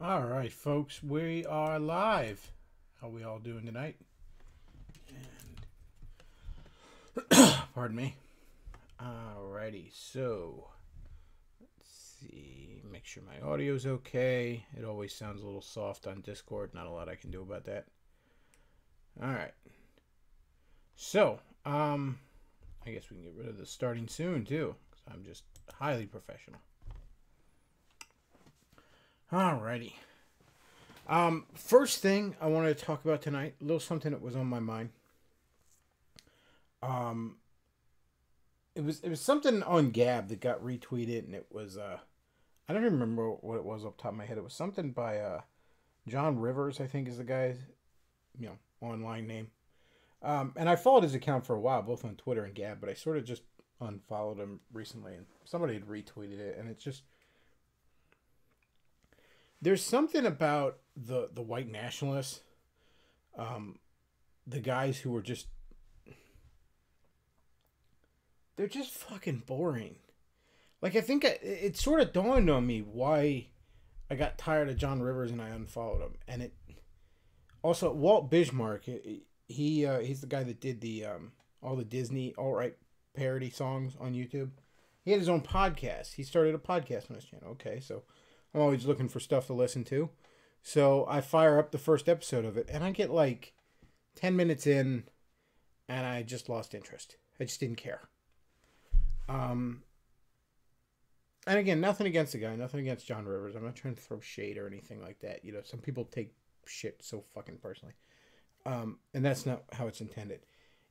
All right, folks, we are live. How we all doing tonight? Pardon me. Alrighty, so let's see. Make sure my audio's okay. It always sounds a little soft on Discord. Not a lot I can do about that. All right. So, I guess we can get rid of the starting soon too, because I'm just highly professional. Alrighty. First thing I wanted to talk about tonight, a little something that was on my mind. It was something on Gab that got retweeted, and it was I don't even remember what it was off the top of my head. It was something by John Rivers, I think is the guy's online name. And I followed his account for a while, both on Twitter and Gab, but I sort of just unfollowed him recently, and somebody had retweeted it, and it's just there's something about the white nationalists, the guys who are just they're just fucking boring. Like, I think it sort of dawned on me why I got tired of John Rivers and I unfollowed him. And it also Walt Bismarck, he's the guy that did the all the Disney alt-right parody songs on YouTube. He had his own podcast. He started a podcast on his channel. Okay, so I'm always looking for stuff to listen to. So I fire up the first episode of it, and I get like 10 minutes in, and I just lost interest. I just didn't care. And again, nothing against the guy, nothing against John Rivers. I'm not trying to throw shade or anything like that. You know, some people take shit so fucking personally. And that's not how it's intended.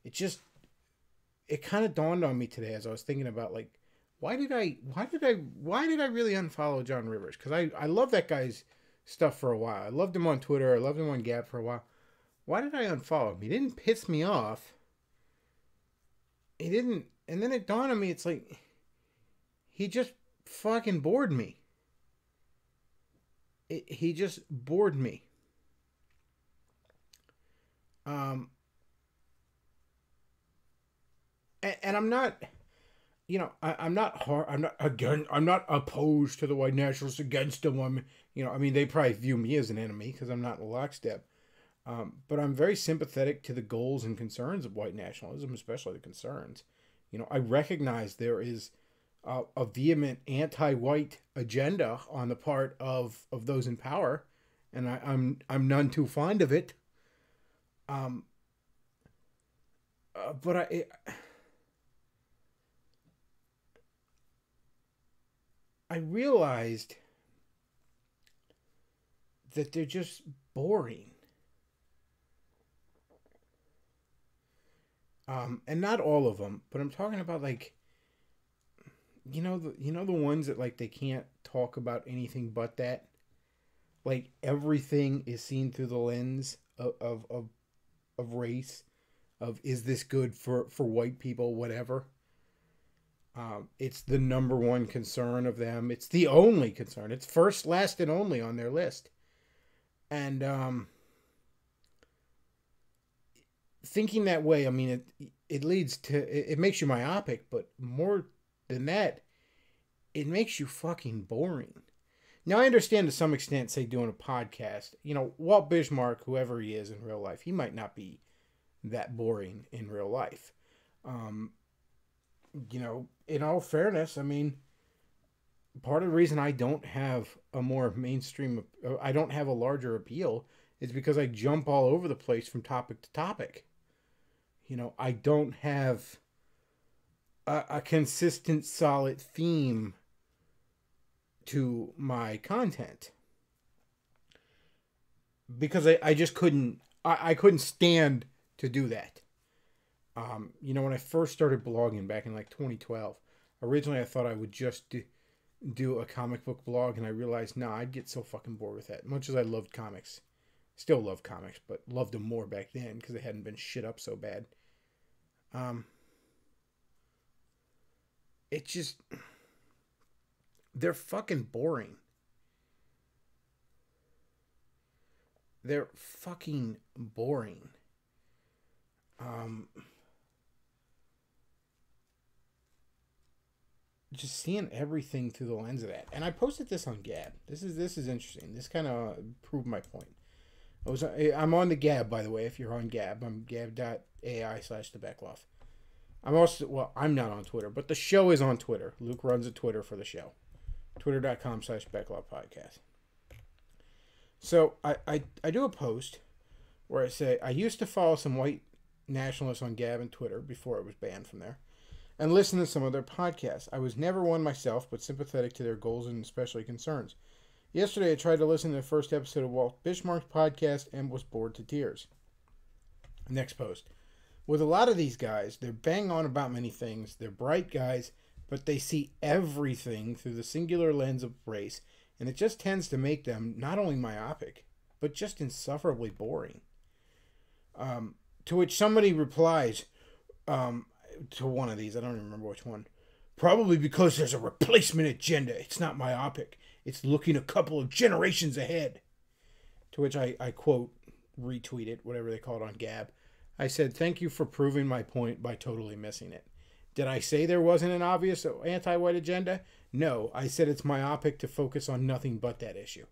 It kind of dawned on me today as I was thinking about, like, why did I really unfollow John Rivers? Because I love that guy's stuff for a while. I loved him on Twitter. I loved him on Gab for a while. Why did I unfollow him? He didn't piss me off. He didn't. And then it dawned on me, it's like, he just fucking bored me. He just bored me. And I'm not, I'm not hard. I'm not opposed to the white nationalists against them. They probably view me as an enemy because I'm not in lockstep. But I'm very sympathetic to the goals and concerns of white nationalism, especially the concerns. I recognize there is a vehement anti-white agenda on the part of those in power, and I'm none too fond of it. But I realized that they're just boring. And not all of them, but I'm talking about, like, the ones that, like, they can't talk about anything but that. Like, everything is seen through the lens of race, of is this good for white people, whatever. It's the number one concern of them. It's the only concern. It's first, last, and only on their list. And thinking that way, I mean, it leads to, it makes you myopic, but more than that, it makes you fucking boring. Now, I understand to some extent, say, doing a podcast, Walt Bismarck, whoever he is in real life, he might not be that boring in real life. In all fairness, I mean, part of the reason I don't have a more mainstream, I don't have a larger appeal, is because I jump all over the place from topic to topic. I don't have a consistent, solid theme to my content. Because I just couldn't, I couldn't stand to do that. When I first started blogging back in like 2012, originally I thought I would just do a comic book blog, and I realized, I'd get so fucking bored with that. Much as I loved comics. Still love comics, but loved them more back then because they hadn't been shit up so bad. It just, they're fucking boring. They're fucking boring. just seeing everything through the lens of that. And I posted this on Gab. This is interesting. This kind of proved my point. I'm on the Gab, by the way. If you're on Gab, I'm gab.ai/the Bechtloff. I'm also, well, I'm not on Twitter, but the show is on Twitter. Luke runs a Twitter for the show. Twitter.com/Bechtloff podcast. So I do a post where I say, I used to follow some white nationalists on Gab and Twitter before it was banned from there, and listen to some of their podcasts. I was never one myself, but sympathetic to their goals and especially concerns. Yesterday, I tried to listen to the first episode of Walt Bismarck's podcast and was bored to tears. Next post. With a lot of these guys, they're bang on about many things. They're bright guys, but they see everything through the singular lens of race, and it just tends to make them not only myopic, but just insufferably boring. To which somebody replies to one of these, I don't even remember which one, probably because there's a replacement agenda. It's not myopic. It's looking a couple of generations ahead. To which I quote, retweeted, whatever they call it on Gab. I said, thank you for proving my point by totally missing it. Did I say there wasn't an obvious anti-white agenda? No, I said it's myopic to focus on nothing but that issue.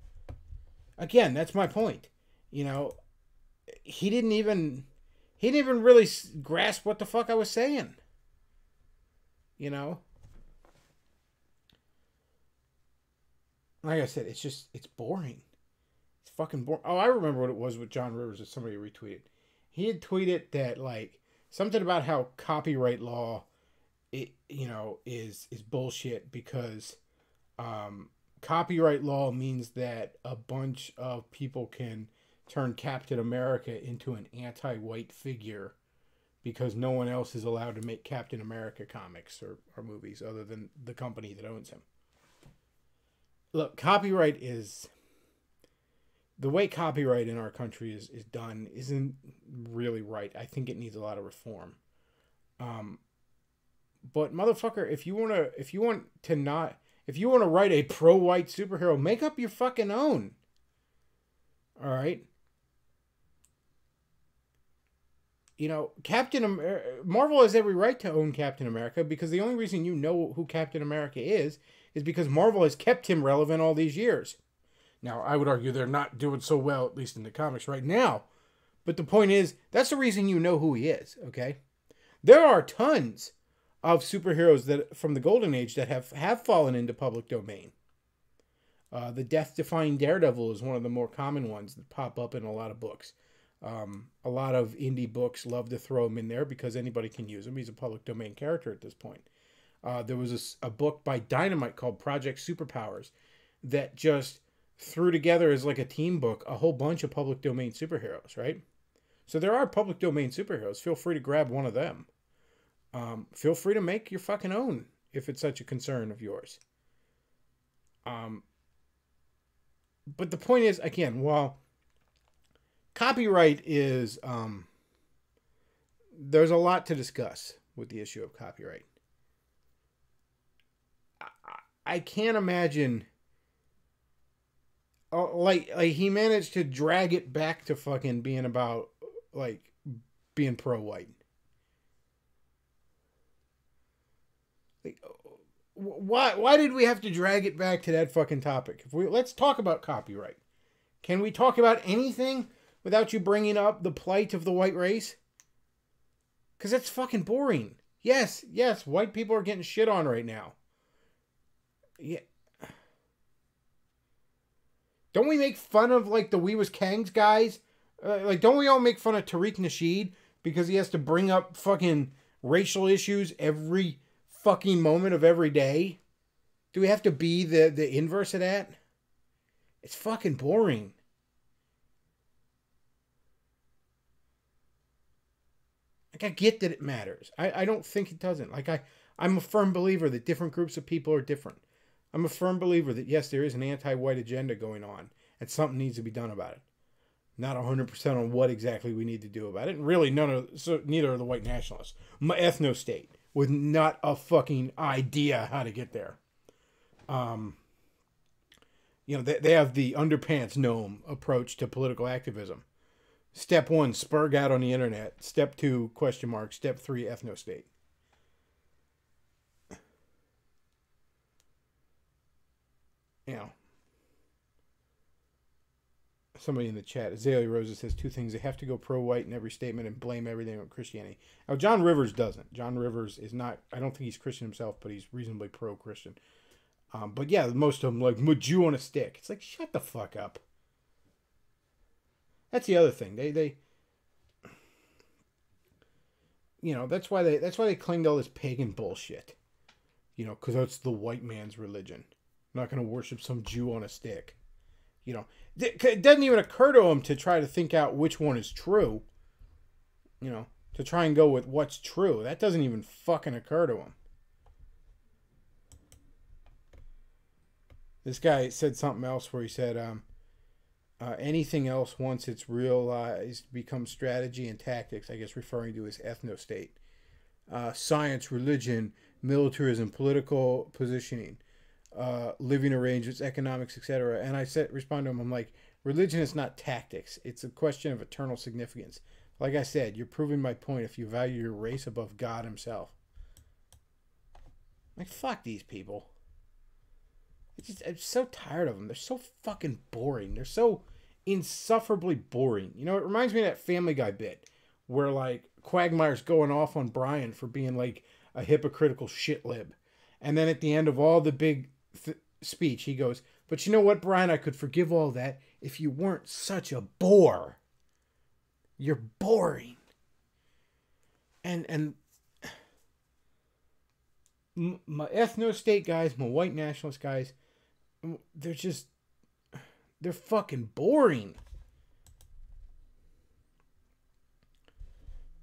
Again, that's my point. You know, he didn't even really grasp what the fuck I was saying. You know? Like I said, it's boring. It's fucking boring. Oh, I remember what it was with John Rivers that somebody retweeted. He had tweeted that, like, something about how copyright law, is bullshit because copyright law means that a bunch of people can turn Captain America into an anti-white figure because no one else is allowed to make Captain America comics or movies other than the company that owns him. Look, copyright is... The way copyright in our country is done isn't really right. I think it needs a lot of reform. But motherfucker, if you want to write a pro-white superhero, make up your fucking own. All right. You know, Marvel has every right to own Captain America because the only reason you know who Captain America is because Marvel has kept him relevant all these years. Now, I would argue they're not doing so well, at least in the comics right now. But the point is, that's the reason you know who he is, okay? There are tons of superheroes that from the Golden Age that have fallen into public domain. The death-defying Daredevil is one of the more common ones that pop up in a lot of books. A lot of indie books love to throw him in there because anybody can use him. He's a public domain character at this point. There was a book by Dynamite called Project Superpowers that just threw together as like a team book a whole bunch of public domain superheroes, right? So there are public domain superheroes. Feel free to grab one of them. Feel free to make your fucking own if it's such a concern of yours. But the point is, again, while copyright is... there's a lot to discuss with the issue of copyright. I can't imagine... like he managed to drag it back to fucking being about, like, being pro-white. Like, why did we have to drag it back to that fucking topic? Let's talk about copyright. Can we talk about anything without you bringing up the plight of the white race? Because that's fucking boring. Yes, white people are getting shit on right now. Yeah. Don't we make fun of, like, the We Was Kangs guys? Like, don't we all make fun of Tariq Nasheed because he has to bring up fucking racial issues every fucking moment of every day? Do we have to be the inverse of that? It's fucking boring. Like, I get that it matters. I don't think it doesn't. Like, I'm a firm believer that different groups of people are different. I'm a firm believer that, yes, there is an anti-white agenda going on, and something needs to be done about it. Not 100% on what exactly we need to do about it. And really, neither are the white nationalists. My ethno-state with not a fucking idea how to get there. They have the underpants gnome approach to political activism. Step 1, spurg out on the internet. Step 2, question mark. Step 3, ethno-state. you know, somebody in the chat, Azalea Rosa says two things. They have to go pro-white in every statement and blame everything on Christianity. Now, John Rivers doesn't. John Rivers is not, I don't think he's Christian himself, but he's reasonably pro-Christian. But yeah, most of them, like, Jew on a stick. It's like, shut the fuck up. That's the other thing. They you know, that's why they cling to all this pagan bullshit. You know, because that's the white man's religion. I'm not going to worship some Jew on a stick. You know, it doesn't even occur to them to try to think out which one is true. You know, to try and go with what's true. That doesn't even fucking occur to them. This guy said something else where he said, anything else once it's realized becomes strategy and tactics, I guess referring to his ethno-state. Science, religion, militarism, political positioning. Living arrangements, economics, etc. And I respond to him, I'm like, religion is not tactics. It's a question of eternal significance. Like I said, you're proving my point if you value your race above God himself. Like, fuck these people. I'm so tired of them. They're so fucking boring. They're so insufferably boring. You know, it reminds me of that Family Guy bit where, like, Quagmire's going off on Brian for being, like, a hypocritical shit lib. And then at the end of all the big speech, he goes, but you know what, Brian? I could forgive all that if you weren't such a bore. You're boring. And my ethno-state guys, my white nationalist guys, they're fucking boring.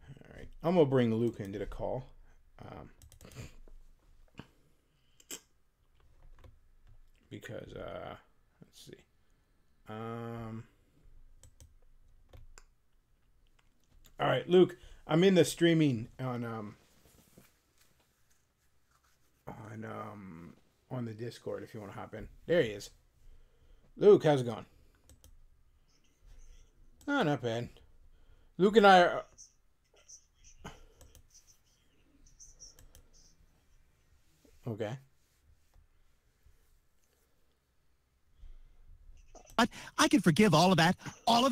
All right. I'm going to bring Luke into the call. Because, let's see. All right, Luke, I'm in the streaming on the Discord if you want to hop in. There he is. Luke, how's it going? Oh, not bad. Luke and I are... Okay. But I could forgive all of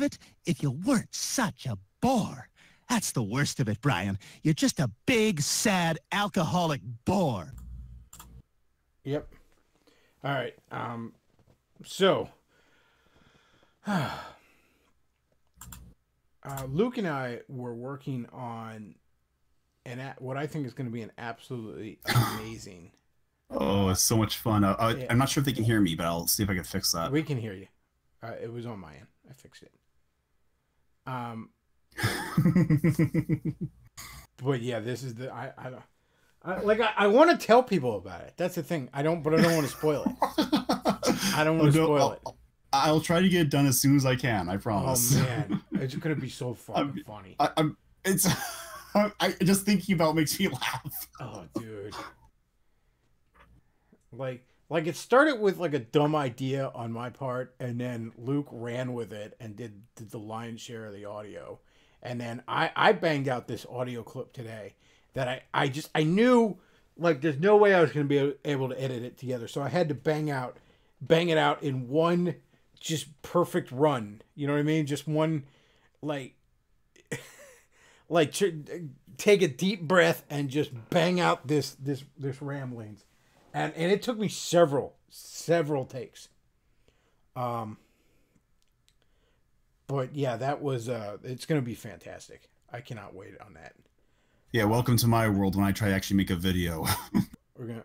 it, if you weren't such a bore. That's the worst of it, Brian. You're just a big, sad, alcoholic bore. Yep. All right. So, Luke and I were working on what I think is going to be an absolutely amazing. Oh, it's so much fun. Yeah. I'm not sure if they can hear me, but I'll see if I can fix that. We can hear you. It was on my end. I fixed it. But yeah, this is the I want to tell people about it. That's the thing. But I don't want to spoil it. I don't want to spoil it. I'll try to get it done as soon as I can. I promise. Oh man, it's gonna be so fucking funny. I just thinking about it makes me laugh. Oh, dude. Like it started with like a dumb idea on my part, and then Luke ran with it and did the lion's share of the audio. And then I banged out this audio clip today that I knew like there's no way I was going to be able to edit it together. So I had to bang it out in one just perfect run. You know what I mean? Just one like take a deep breath and just bang out this ramblings. And it took me several takes. But yeah, that was it's going to be fantastic. I cannot wait on that. Yeah, welcome to my world when I try to actually make a video.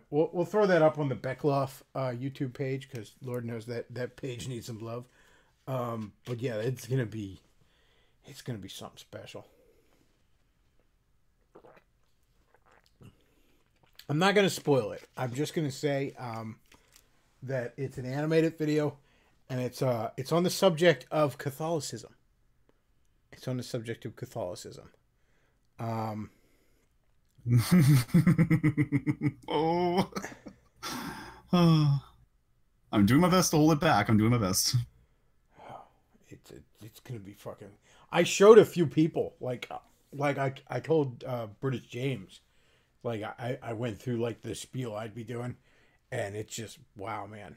We'll throw that up on the Bechtloff YouTube page because Lord knows that page needs some love. But yeah, it's gonna be something special. I'm not gonna spoil it. I'm just gonna say that it's an animated video, and it's on the subject of Catholicism. It's on the subject of Catholicism. Oh. I'm doing my best to hold it back. I'm doing my best. It's gonna be fucking. I showed a few people like I told British James, like I went through like the spiel I'd be doing, and it's just wow, man.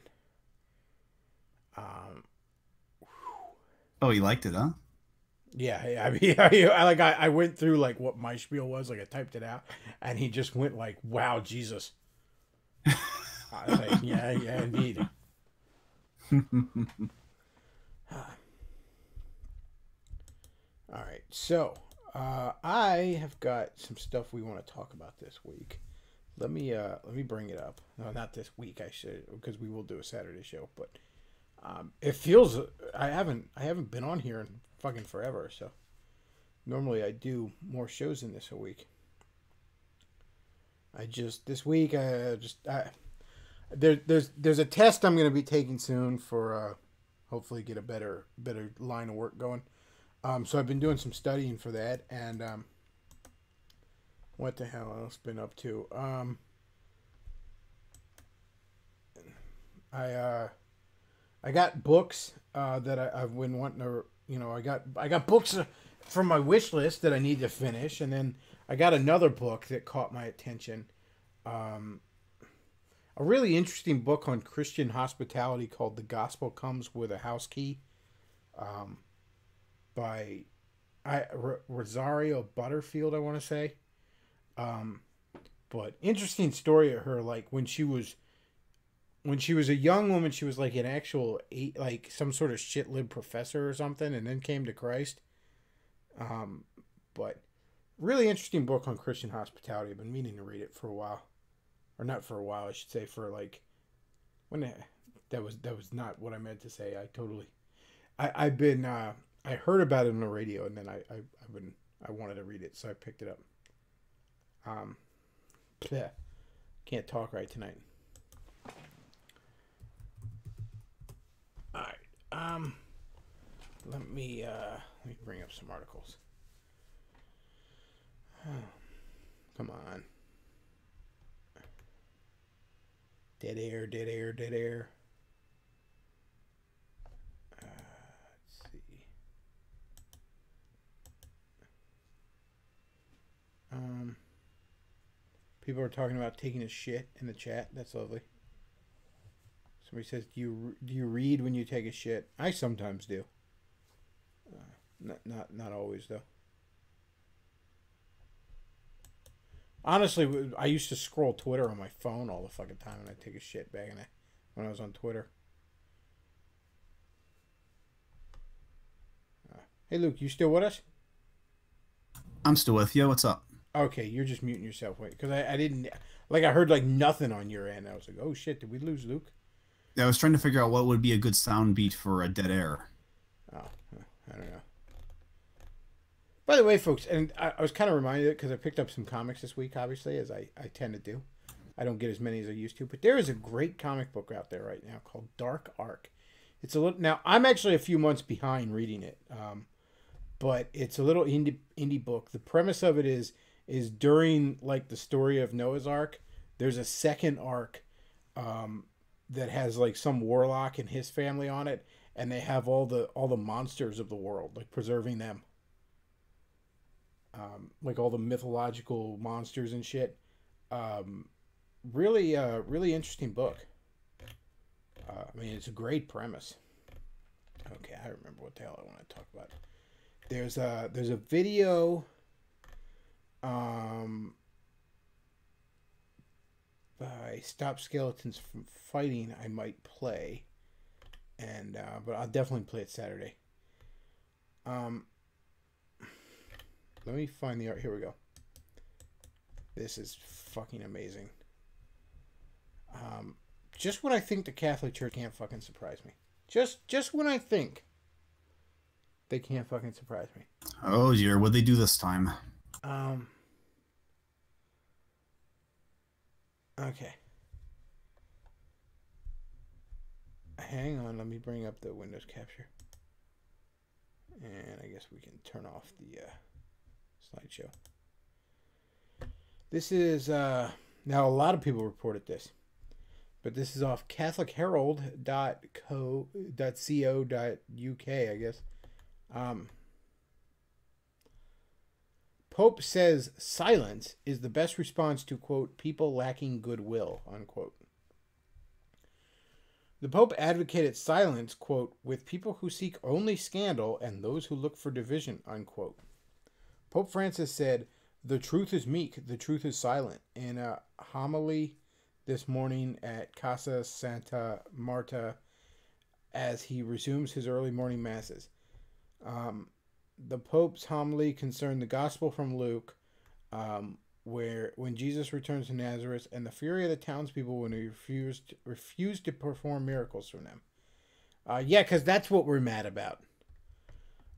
Oh, you liked it, huh? Yeah, I mean, I went through like what my spiel was, like I typed it out, and he just went like, "Wow, Jesus." I was like, "Yeah, yeah, indeed." All right, so I have got some stuff we want to talk about this week. Let me bring it up. No, not this week. I should, because we will do a Saturday show. But it feels I haven't been on here in fucking forever. So normally I do more shows than this a week. I just this week there's a test I'm going to be taking soon for hopefully get a better line of work going. So I've been doing some studying for that, and what the hell else been up to? I got books that I've been wanting to, I got books from my wish list that I need to finish, and then I got another book that caught my attention. A really interesting book on Christian hospitality called "The Gospel Comes with a House Key," by Rosario Butterfield, I want to say. But interesting story of her, like when she was a young woman, she was like an actual like some sort of shit-lib professor or something, and then came to Christ. But really interesting book on Christian hospitality. I've been meaning to read it for a while, or not for a while, I should say, for like that was not what I meant to say. I've been I heard about it on the radio, and then I wanted to read it, so I picked it up. Can't talk right tonight. All right. Let me bring up some articles. Come on. Dead air. Let's see. People are talking about taking a shit in the chat. That's lovely. Somebody says, "Do you read when you take a shit?" I sometimes do. Not always though. Honestly, I used to scroll Twitter on my phone all the fucking time, and I'd take a shit back in it when I was on Twitter. Hey, Luke, you still with us? I'm still with you. What's up? Okay, you're just muting yourself. Wait, because I didn't... Like, I heard, like, nothing on your end. I was like, oh, shit, did we lose Luke? Yeah, I was trying to figure out what would be a good sound beat for a dead air. Oh, I don't know. By the way, folks, and I was kind of reminded because I picked up some comics this week, obviously, as I tend to do. I don't get as many as I used to, but there is a great comic book out there right now called Dark Ark. It's a little... Now, I'm actually a few months behind reading it, but it's a little indie book. The premise of it is during like the story of Noah's Ark, there's a second ark that has like some warlock and his family on it, and they have all the monsters of the world, like preserving them, like all the mythological monsters and shit. Really interesting book. I mean, it's a great premise. Okay, I remember what the hell I want to talk about. There's a video by Stop Skeletons from Fighting I might play, and but I'll definitely play it Saturday. Let me find the art. Here we go. This is fucking amazing. Just when I think the Catholic Church can't fucking surprise me. Just when I think they can't fucking surprise me. Oh dear, what'd they do this time? Okay. Hang on, let me bring up the Windows capture. And I guess we can turn off the slideshow. This is, now a lot of people reported this, but this is off catholicherald.co.uk, I guess. Pope says silence is the best response to, quote, people lacking goodwill, unquote. The Pope advocated silence, quote, with people who seek only scandal and those who look for division, unquote. Pope Francis said, "The truth is meek, the truth is silent," in a homily this morning at Casa Santa Marta as he resumes his early morning masses. The Pope's homily concerned the Gospel from Luke, where when Jesus returns to Nazareth and the fury of the townspeople when he refused to perform miracles from them. Yeah, because that's what we're mad about.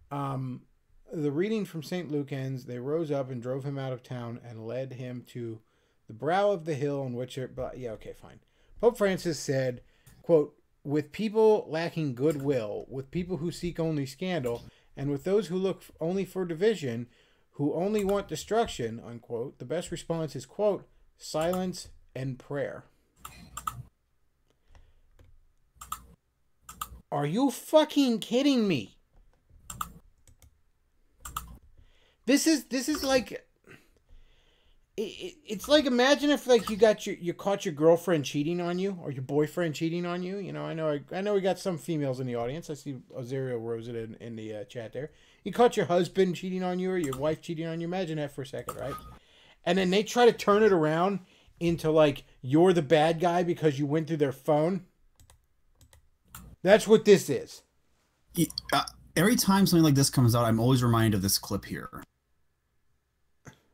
The reading from St. Luke ends, "They rose up and drove him out of town and led him to the brow of the hill on which it..." But yeah, okay, fine. Pope Francis said, quote, "With people lacking goodwill, with people who seek only scandal, and with those who look only for division, who only want destruction," unquote, the best response is, quote, "silence and prayer." Are you fucking kidding me? This is like, it's like, imagine if like you caught your girlfriend cheating on you or your boyfriend cheating on you. You know, I know we got some females in the audience. I see Ozario wrote it in the chat there. You caught your husband cheating on you or your wife cheating on you. Imagine that for a second, right? And then they try to turn it around into like you're the bad guy because you went through their phone. That's what this is. Every time something like this comes out, I'm always reminded of this clip here.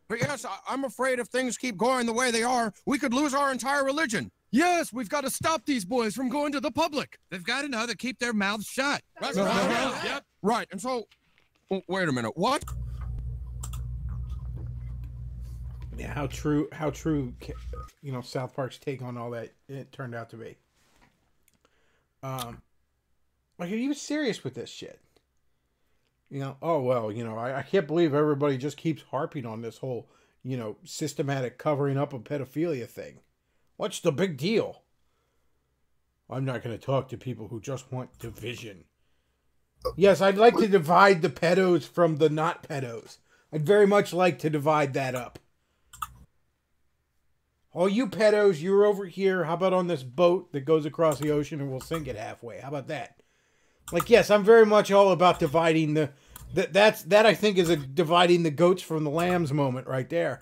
But yes, I'm afraid if things keep going the way they are, we could lose our entire religion. Yes, we've got to stop these boys from going to the public. They've got to know to keep their mouths shut. Right. Yep. Right. And so, wait a minute. What? Yeah, how true, you know, South Park's take on all that it turned out to be. Like, are you serious with this shit? You know, oh, well, you know, I can't believe everybody just keeps harping on this whole, you know, systematic covering up of pedophilia thing. What's the big deal? I'm not going to talk to people who just want division. Yes, I'd like to divide the pedos from the not pedos. I'd very much like to divide that up. All you pedos, you're over here. How about on this boat that goes across the ocean and we'll sink it halfway? How about that? Like, yes, I'm very much all about dividing the... That I think is a dividing the goats from the lambs moment right there.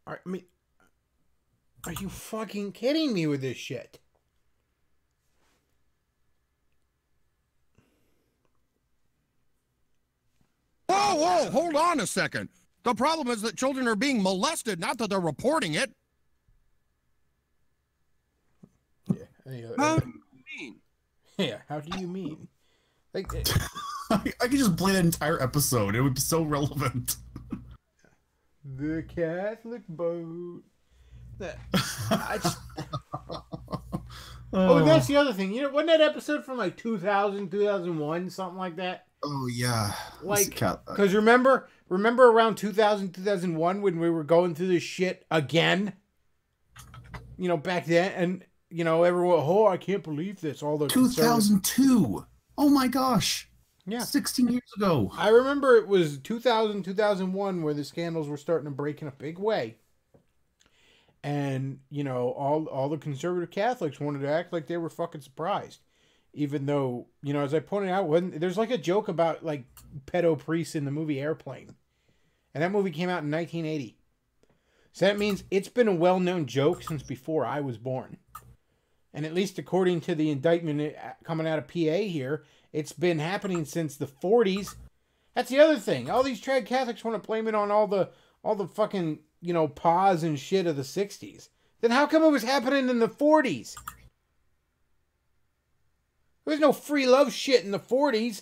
I mean, are you fucking kidding me with this shit? Whoa, hold on a second. The problem is that children are being molested, not that they're reporting it. Yeah. How do you mean? Yeah, how do you mean? Like, I could just play that entire episode. It would be so relevant. The Catholic boat. Oh, that's the other thing. You know, wasn't that episode from like 2000, 2001, something like that? Oh, yeah. Like, because remember around 2000, 2001 when we were going through this shit again? You know, back then, and, you know, everyone, oh, I can't believe this. All the 2002. Oh, my gosh. Yeah. 16 years ago. I remember it was 2000, 2001 where the scandals were starting to break in a big way. And, you know, all the conservative Catholics wanted to act like they were fucking surprised. Even though, you know, as I pointed out, there's like a joke about, like, pedo priests in the movie Airplane. And that movie came out in 1980. So that means it's been a well-known joke since before I was born. And at least according to the indictment coming out of PA here, it's been happening since the 40s. That's the other thing. All these trad Catholics want to blame it on all the fucking, you know, pause and shit of the 60s. Then how come it was happening in the 40s? There was no free love shit in the 40s.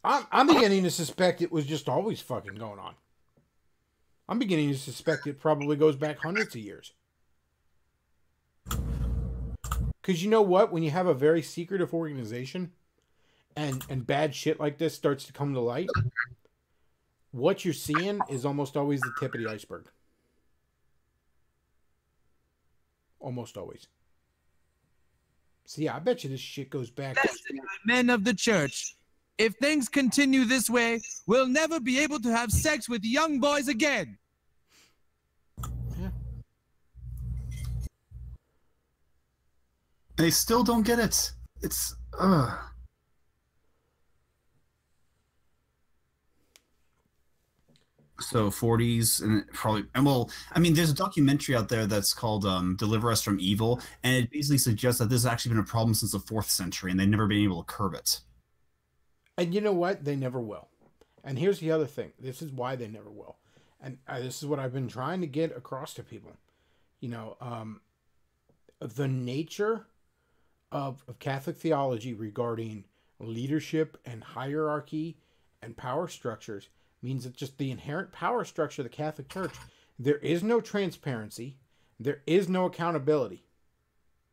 I'm beginning to suspect it was just always fucking going on. I'm beginning to suspect it probably goes back hundreds of years. Because you know what? When you have a very secretive organization and bad shit like this starts to come to light, what you're seeing is almost always the tip of the iceberg. Almost always. See, I bet you this shit goes back. Men of the church. If things continue this way, we'll never be able to have sex with young boys again. Yeah. They still don't get it. It's So 40s and probably, and well, I mean, there's a documentary out there that's called "Deliver Us from Evil," and it basically suggests that this has actually been a problem since the 4th century, and they've never been able to curb it. And you know what? They never will. And here's the other thing. This is why they never will. And this is what I've been trying to get across to people. You know, the nature of Catholic theology regarding leadership and hierarchy and power structures means that just the inherent power structure of the Catholic Church, there is no transparency, there is no accountability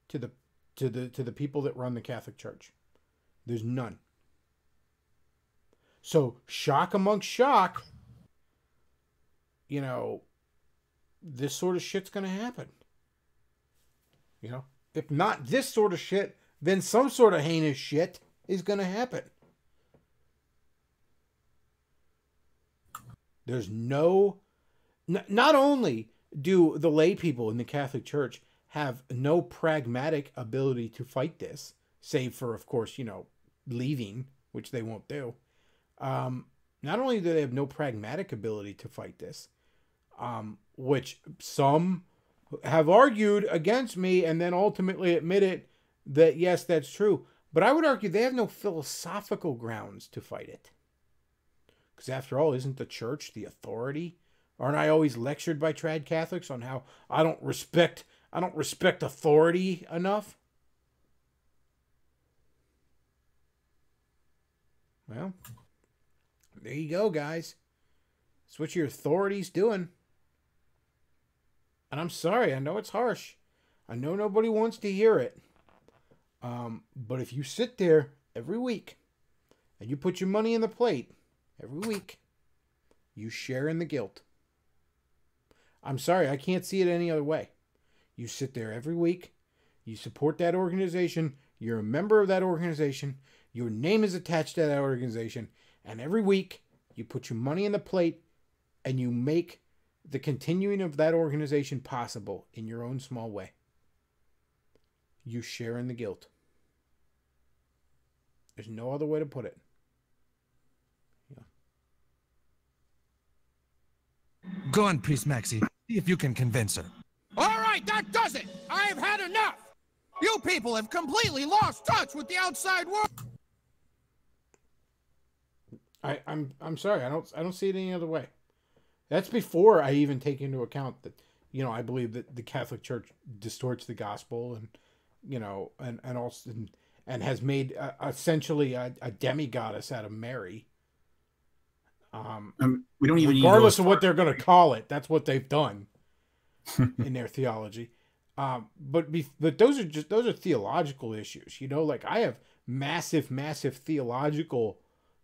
to the people that run the Catholic Church. There's none. So, shock amongst shock, you know, this sort of shit's going to happen. You know, if not this sort of shit, then some sort of heinous shit is going to happen. There's no, not only do the lay people in the Catholic Church have no pragmatic ability to fight this, save for, of course, you know, leaving, which they won't do. Not only do they have no pragmatic ability to fight this, which some have argued against me and then ultimately admitted that, yes, that's true. But I would argue they have no philosophical grounds to fight it. Because after all, isn't the church the authority? Aren't I always lectured by trad Catholics on how I don't respect authority enough? Well, there you go, guys. That's what your authority's doing. And I'm sorry, I know it's harsh. I know nobody wants to hear it. But if you sit there every week and you put your money in the plate every week, you share in the guilt. I'm sorry, I can't see it any other way. You sit there every week, you support that organization, you're a member of that organization, your name is attached to that organization, and every week you put your money in the plate and you make the continuing of that organization possible in your own small way. You share in the guilt. There's no other way to put it. Yeah. Go on, Priest Maxie. See if you can convince her. All right, that does it. I've had enough. You people have completely lost touch with the outside world. I'm sorry. I don't see it any other way. That's before I even take into account that, you know, I believe that the Catholic Church distorts the gospel and, you know, and also and has made essentially a demigoddess out of Mary. We don't even regardless of what they're going to call it. That's what they've done in their theology. But those are theological issues. You know, like I have massive theological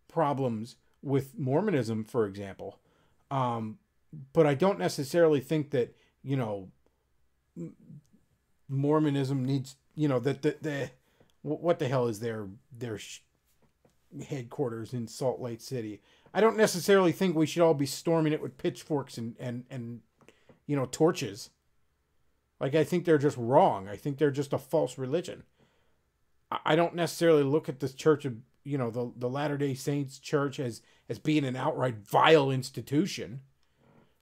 problems with Mormonism, for example. But I don't necessarily think that, you know, Mormonism needs, you know, that what the hell is their headquarters in Salt Lake City? I don't necessarily think we should all be storming it with pitchforks and you know, torches. Like, I think they're just wrong. I think they're just a false religion. I don't necessarily look at this church of, you know, the Latter-day Saints church as being an outright vile institution.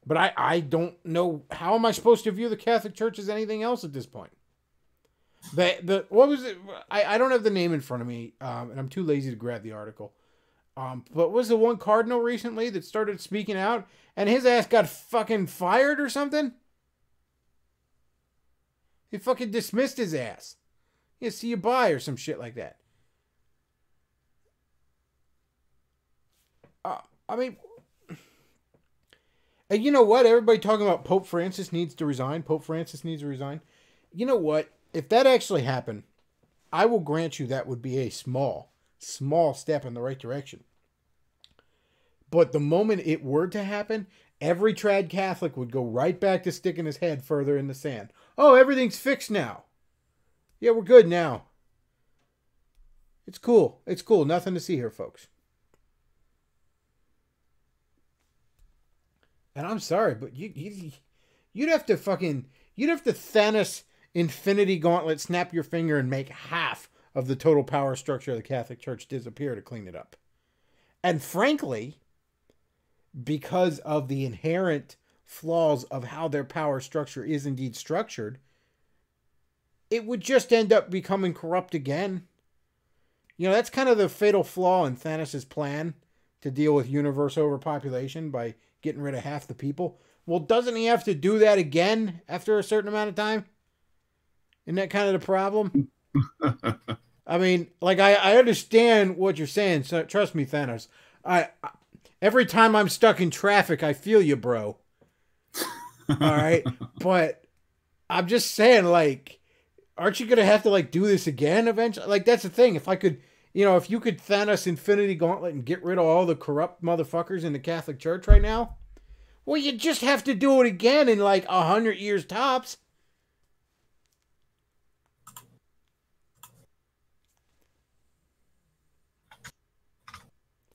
But I don't know, how am I supposed to view the Catholic Church as anything else at this point? What was it? I don't have the name in front of me, and I'm too lazy to grab the article. But was the one cardinal recently that started speaking out, and his ass got fucking fired or something? He fucking dismissed his ass. Yeah, see you bye or some shit like that. I mean, and you know what? Everybody talking about Pope Francis needs to resign. Pope Francis needs to resign. You know what? If that actually happened, I will grant you that would be a small step in the right direction. But the moment it were to happen, every trad Catholic would go right back to sticking his head further in the sand. Oh, everything's fixed now. Yeah, we're good now. It's cool. It's cool. Nothing to see here, folks. And I'm sorry, but you'd have to Thanos Infinity Gauntlet, snap your finger, and make half of the total power structure of the Catholic Church disappear to clean it up. And frankly, because of the inherent flaws of how their power structure is indeed structured, it would just end up becoming corrupt again. You know, that's kind of the fatal flaw in Thanos' plan to deal with universe overpopulation by getting rid of half the people. Well, doesn't he have to do that again after a certain amount of time? Isn't that kind of the problem? I mean, like, I understand what you're saying. So trust me, Thanos. Every time I'm stuck in traffic, I feel you, bro. All right? But I'm just saying, like, aren't you going to have to, like, do this again eventually? Like, that's the thing. If I could, you know, if you could Thanos Infinity Gauntlet and get rid of all the corrupt motherfuckers in the Catholic Church right now, well, you just have to do it again in, like, 100 years tops.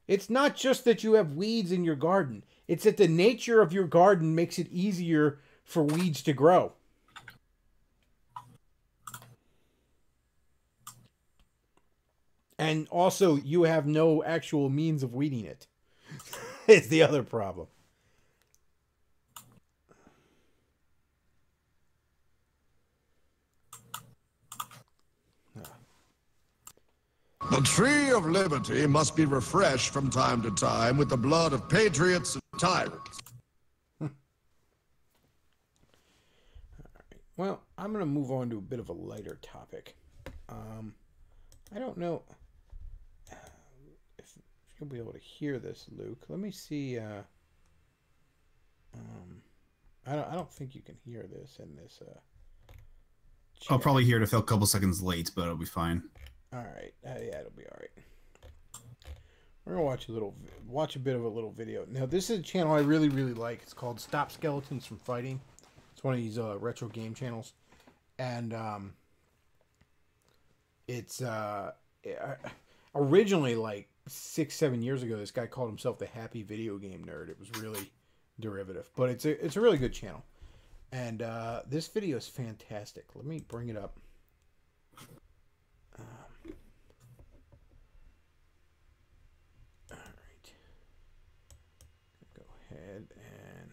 It's not just that you have weeds in your garden. It's that the nature of your garden makes it easier for weeds to grow. And also, you have no actual means of weeding it. It's the other problem. The tree of liberty must be refreshed from time to time with the blood of patriots and tyrants. Well, I'm going to move on to a bit of a lighter topic. I don't know if you'll be able to hear this, Luke. Let me see. I don't think you can hear this in this. I'll probably hear it a couple seconds late, but it'll be fine. All right. Yeah, it'll be all right. We're gonna watch a bit of a little video. Now, this is a channel I really, really like. It's called Stop Skeletons from Fighting. It's one of these retro game channels, and it's originally, like 6-7 years ago, this guy called himself the Happy Video Game Nerd. It was really derivative, but it's a really good channel, and this video is fantastic. Let me bring it up. All right, go ahead and.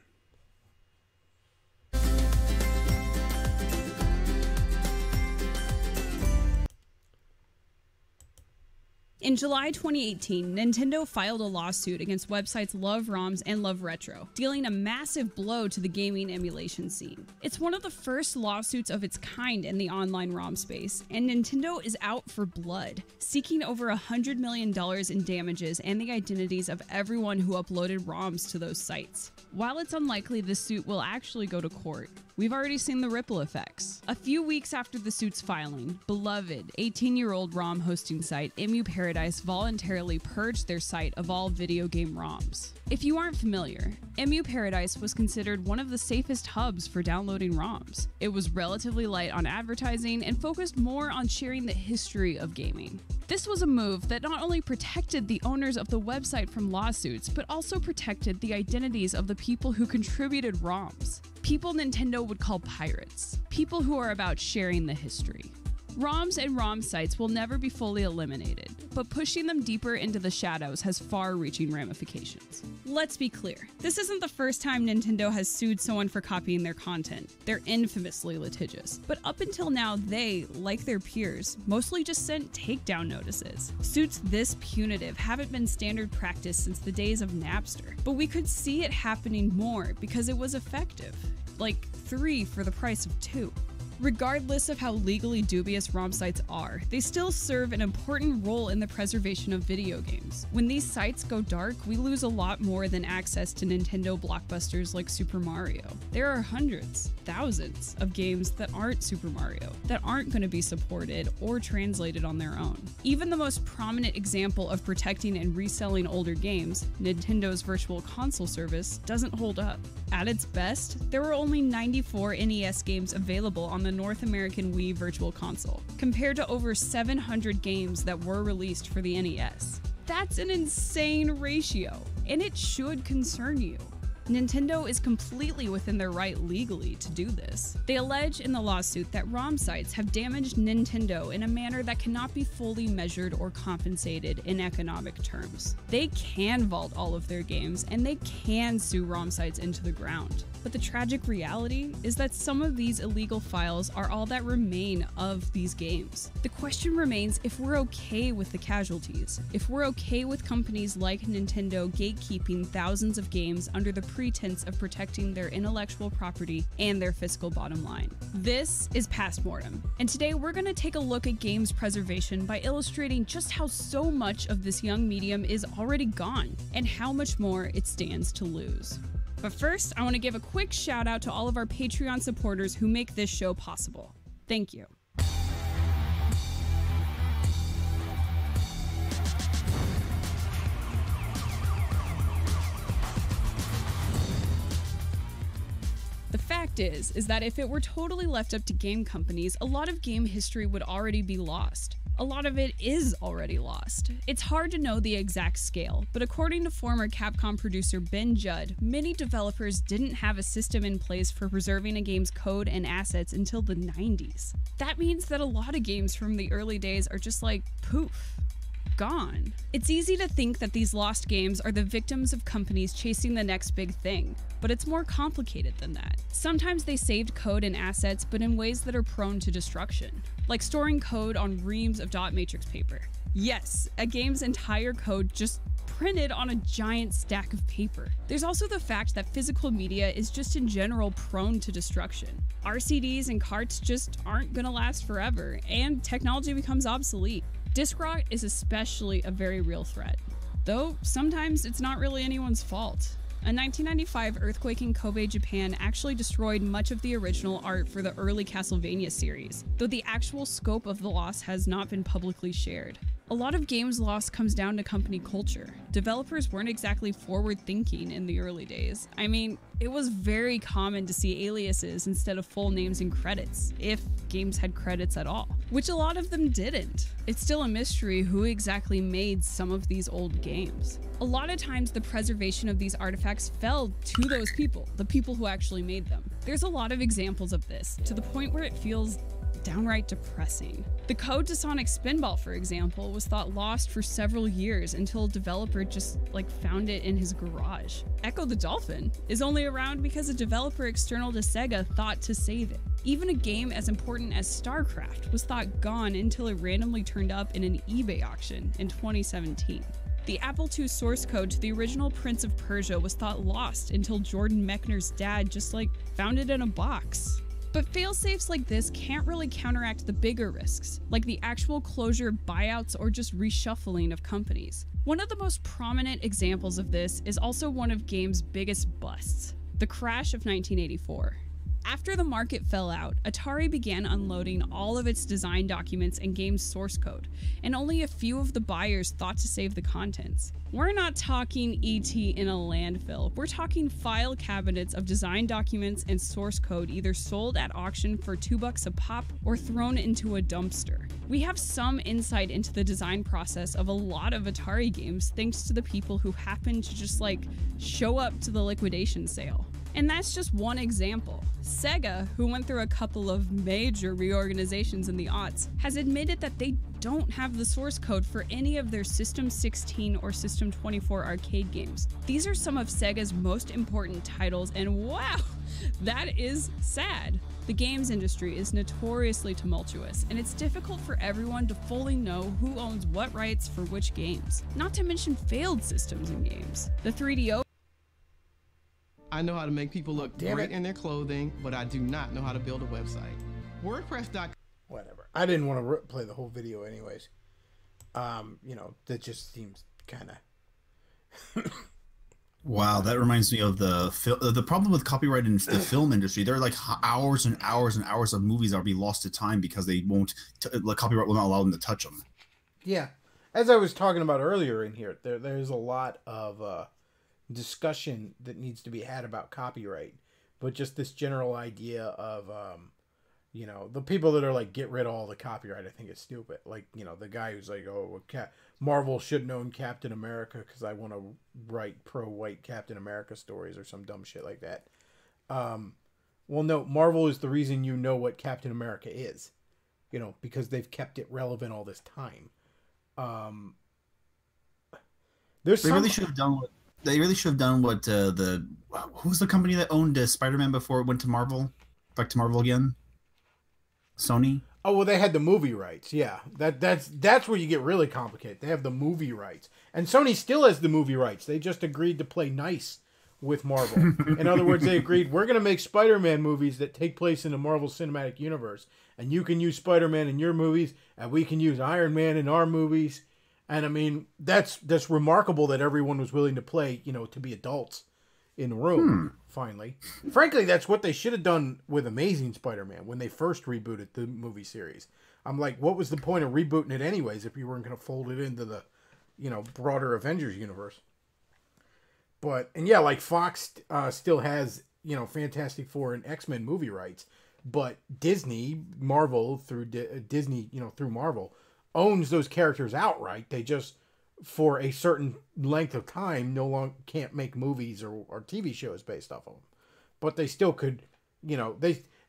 In July 2018, Nintendo filed a lawsuit against websites Love ROMs and Love Retro, dealing a massive blow to the gaming emulation scene. It's one of the first lawsuits of its kind in the online ROM space, and Nintendo is out for blood, seeking over $100 million in damages and the identities of everyone who uploaded ROMs to those sites. While it's unlikely the suit will actually go to court, we've already seen the ripple effects. A few weeks after the suit's filing, beloved 18-year-old ROM hosting site Emu Paradise voluntarily purged their site of all video game ROMs. If you aren't familiar, Emu Paradise was considered one of the safest hubs for downloading ROMs. It was relatively light on advertising and focused more on sharing the history of gaming. This was a move that not only protected the owners of the website from lawsuits, but also protected the identities of the people who contributed ROMs. People Nintendo would call pirates. People who are about sharing the history. ROMs and ROM sites will never be fully eliminated, but pushing them deeper into the shadows has far-reaching ramifications. Let's be clear, this isn't the first time Nintendo has sued someone for copying their content. They're infamously litigious. But up until now, they, like their peers, mostly just sent takedown notices. Suits this punitive haven't been standard practice since the days of Napster, but we could see it happening more because it was effective. Like 3 for the price of 2. Regardless of how legally dubious ROM sites are, they still serve an important role in the preservation of video games. When these sites go dark, we lose a lot more than access to Nintendo blockbusters like Super Mario. There are hundreds, thousands of games that aren't Super Mario, that aren't going to be supported or translated on their own. Even the most prominent example of protecting and reselling older games, Nintendo's Virtual Console service, doesn't hold up. At its best, there were only 94 NES games available on the the North American Wii Virtual Console, compared to over 700 games that were released for the NES. That's an insane ratio, and it should concern you. Nintendo is completely within their right legally to do this. They allege in the lawsuit that ROM sites have damaged Nintendo in a manner that cannot be fully measured or compensated in economic terms. They can vault all of their games, and they can sue ROM sites into the ground. But the tragic reality is that some of these illegal files are all that remain of these games. The question remains if we're okay with the casualties, if we're okay with companies like Nintendo gatekeeping thousands of games under the pretense of protecting their intellectual property and their fiscal bottom line. This is Past Mortem, and today we're going to take a look at games preservation by illustrating just how so much of this young medium is already gone, and how much more it stands to lose. But first, I want to give a quick shout out to all of our Patreon supporters who make this show possible. Thank you. The fact is that if it were totally left up to game companies, a lot of game history would already be lost. A lot of it is already lost. It's hard to know the exact scale, but according to former Capcom producer Ben Judd, many developers didn't have a system in place for preserving a game's code and assets until the 90s. That means that a lot of games from the early days are just like, poof, gone. It's easy to think that these lost games are the victims of companies chasing the next big thing, but it's more complicated than that. Sometimes they saved code and assets, but in ways that are prone to destruction, like storing code on reams of dot matrix paper. Yes, a game's entire code just printed on a giant stack of paper. There's also the fact that physical media is just in general prone to destruction. RCDs and carts just aren't gonna last forever, and technology becomes obsolete. Disk rot is especially a very real threat, though sometimes it's not really anyone's fault. A 1995 earthquake in Kobe, Japan actually destroyed much of the original art for the early Castlevania series, though the actual scope of the loss has not been publicly shared. A lot of games loss comes down to company culture. Developers weren't exactly forward-thinking in the early days. I mean, it was very common to see aliases instead of full names and credits, if games had credits at all, which a lot of them didn't. It's still a mystery who exactly made some of these old games. A lot of times the preservation of these artifacts fell to those people, the people who actually made them. There's a lot of examples of this, to the point where it feels downright depressing. The code to Sonic Spinball, for example, was thought lost for several years until a developer just found it in his garage. Echo the Dolphin is only around because a developer external to Sega thought to save it. Even a game as important as StarCraft was thought gone until it randomly turned up in an eBay auction in 2017. The Apple II source code to the original Prince of Persia was thought lost until Jordan Mechner's dad just found it in a box. But failsafes like this can't really counteract the bigger risks, like the actual closure, buyouts, or just reshuffling of companies. One of the most prominent examples of this is also one of games' biggest busts, the crash of 1984. After the market fell out, Atari began unloading all of its design documents and game's source code, and only a few of the buyers thought to save the contents. We're not talking ET in a landfill, we're talking file cabinets of design documents and source code either sold at auction for $2 a pop or thrown into a dumpster. We have some insight into the design process of a lot of Atari games thanks to the people who happened to just show up to the liquidation sale. And that's just one example. Sega, who went through a couple of major reorganizations in the aughts, has admitted that they don't have the source code for any of their System 16 or System 24 arcade games. These are some of Sega's most important titles, and wow, that is sad. The games industry is notoriously tumultuous, and it's difficult for everyone to fully know who owns what rights for which games, not to mention failed systems and games. The 3DO. I know how to make people look great in their clothing, but I do not know how to build a website. WordPress.com. Whatever. I didn't want to play the whole video anyways. That just seems kind of... Wow, that reminds me of the problem with copyright in the film industry. There are hours and hours and hours of movies that will be lost to time because they won't, copyright will not allow them to touch them. Yeah. As I was talking about earlier in here, there's a lot of discussion that needs to be had about copyright, but just this general idea of You know, the people that are like, get rid of all the copyright, I think it's stupid. Like, you know, the guy who's like, oh, Marvel shouldn't own Captain America because I want to write pro-white Captain America stories or some dumb shit like that. Well, no, Marvel is the reason you know what Captain America is. You know, because they've kept it relevant all this time. They really should have done what who's the company that owned Spider-Man before it went to Marvel? Back to Marvel again? Sony? Oh, well, they had the movie rights. Yeah, that's where you get really complicated. They have the movie rights, and Sony still has the movie rights. They just agreed to play nice with Marvel. In other words, they agreed, we're going to make Spider-Man movies that take place in the Marvel Cinematic Universe, and you can use Spider-Man in your movies, and we can use Iron Man in our movies. And I mean, that's remarkable that everyone was willing to play, you know, to be adults in the room. Finally, frankly, that's what they should have done with Amazing Spider-Man when they first rebooted the movie series. I'm like, what was the point of rebooting it anyways if you weren't going to fold it into the, you know, broader Avengers universe? But, and yeah, like Fox still has, you know, Fantastic Four and X-Men movie rights, but Disney, Marvel through Disney, you know, through Marvel owns those characters outright. They just, for a certain length of time, no longer can't make movies or TV shows based off of them. But they still could, you know,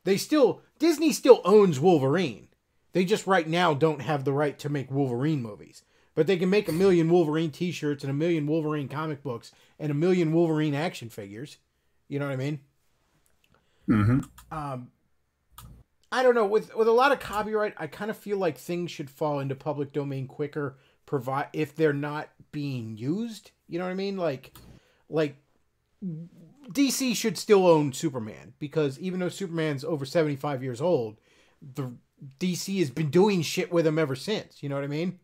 Disney still owns Wolverine. They just right now don't have the right to make Wolverine movies. But they can make 1 million Wolverine t-shirts and 1 million Wolverine comic books and 1 million Wolverine action figures. You know what I mean? Mm-hmm. I don't know. With a lot of copyright, I kind of feel like things should fall into public domain quicker, if they're not being used. You know what I mean? Like DC should still own Superman, because even though Superman's over 75 years old, the DC has been doing shit with him ever since. You know what I mean?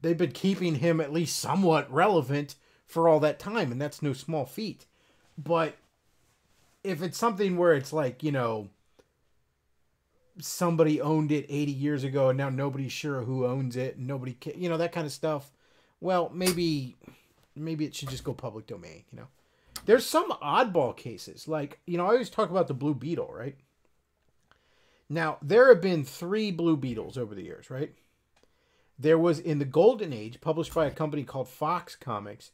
They've been keeping him at least somewhat relevant for all that time, and that's no small feat. But if it's something where it's like, you know, somebody owned it 80 years ago and now nobody's sure who owns it and nobody you know, that kind of stuff, well, maybe it should just go public domain, you know. There's some oddball cases, like, you know, I always talk about the Blue Beetle, right? Now, there have been 3 Blue Beetles over the years, right? There was, in the Golden Age, published by a company called Fox Comics,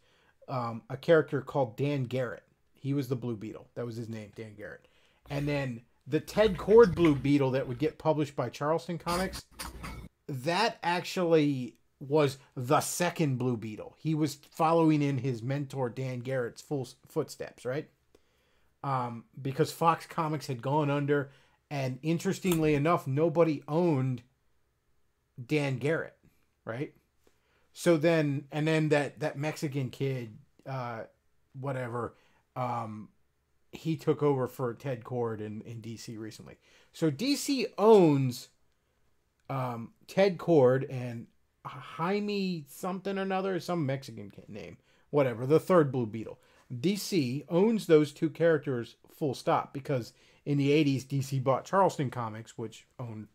a character called Dan Garrett. He was the Blue Beetle. That was his name, Dan Garrett. And then the Ted Kord Blue Beetle that would get published by Charleston Comics, that actually was the second Blue Beetle. He was following in his mentor Dan Garrett's footsteps, right? Because Fox Comics had gone under, and interestingly enough, nobody owned Dan Garrett, right? So then, and then that Mexican kid, whatever, he took over for Ted Kord in DC recently. So DC owns Ted Kord and Jaime something or another, some Mexican name, whatever, the third Blue Beetle. DC owns those 2 characters full stop, because in the 80s, DC bought Charleston Comics, which owned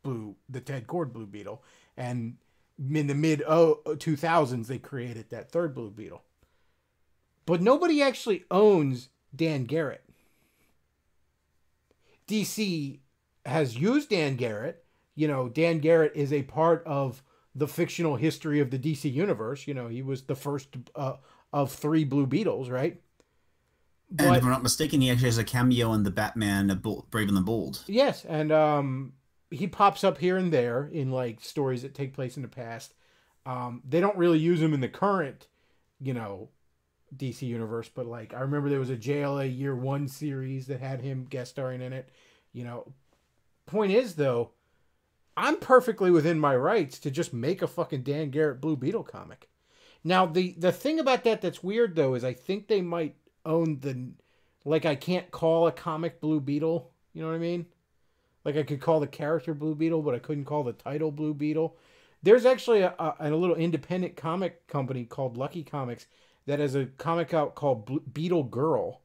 the Ted Kord Blue Beetle, and in the mid 2000s, they created that third Blue Beetle. But nobody actually owns Dan Garrett. DC has used Dan Garrett. You know, Dan Garrett is a part of the fictional history of the DC universe. You know, he was the first of 3 Blue Beetles, right? And if I'm not mistaken, he actually has a cameo in the Batman Brave and the Bold. Yes, and he pops up here and there in, like, stories that take place in the past. They don't really use him in the current, you know, DC universe, but, like, I remember there was a JLA Year 1 series that had him guest starring in it. You know, point is, though, I'm perfectly within my rights to just make a fucking Dan Garrett Blue Beetle comic. Now, the thing about that's weird, though, is I think they might own the, like, I can't call a comic Blue Beetle, you know what I mean? Like, I could call the character Blue Beetle, but I couldn't call the title Blue Beetle. There's actually a little independent comic company called Lucky Comics that has a comic out called Beetle Girl,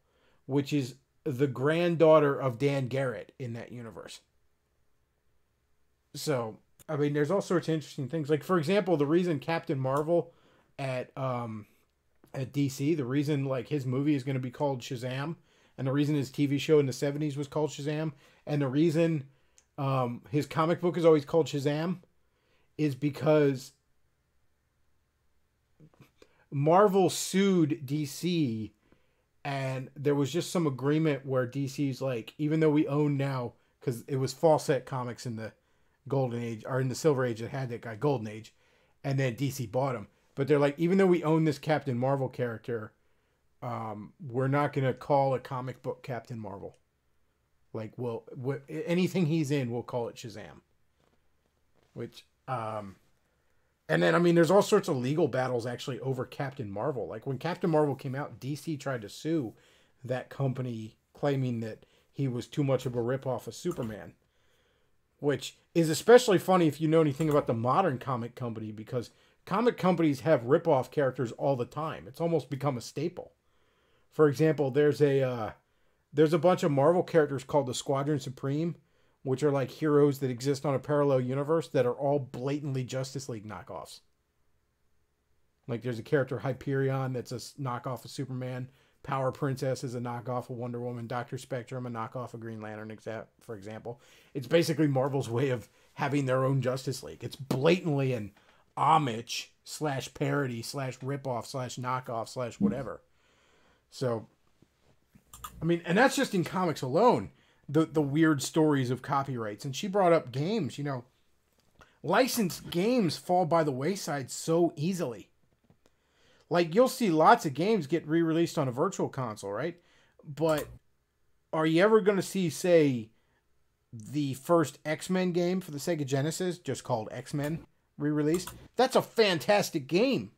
which is the granddaughter of Dan Garrett in that universe. So, I mean, there's all sorts of interesting things. Like, for example, the reason Captain Marvel at DC, the reason, like, his movie is going to be called Shazam, and the reason his TV show in the 70s was called Shazam, and the reason his comic book is always called Shazam is because Marvel sued DC, and there was just some agreement where DC's like, even though we own now, because it was Fawcett Comics in the Golden Age, or in the Silver Age that had that guy, Golden Age, and then DC bought him. But they're like, even though we own this Captain Marvel character, we're not going to call a comic book Captain Marvel. Like, anything he's in, we'll call it Shazam. Which, and then, I mean, there's all sorts of legal battles actually over Captain Marvel. Like, when Captain Marvel came out, DC tried to sue that company, claiming that he was too much of a ripoff of Superman. Which is especially funny if you know anything about the modern comic company, because comic companies have ripoff characters all the time. It's almost become a staple. For example, there's a bunch of Marvel characters called the Squadron Supreme, which are like heroes that exist on a parallel universe that are all blatantly Justice League knockoffs. Like there's a character Hyperion that's a knockoff of Superman. Power Princess is a knockoff of Wonder Woman. Dr. Spectrum, a knockoff of Green Lantern, for example. It's basically Marvel's way of having their own Justice League. It's blatantly an homage / parody / ripoff / knockoff / whatever. So, I mean, and that's just in comics alone, the weird stories of copyrights. And she brought up games, you know. Licensed games fall by the wayside so easily. Like, you'll see lots of games get re-released on a virtual console, right? But are you ever going to see, say, the first X-Men game for the Sega Genesis, just called X-Men, re-released? That's a fantastic game.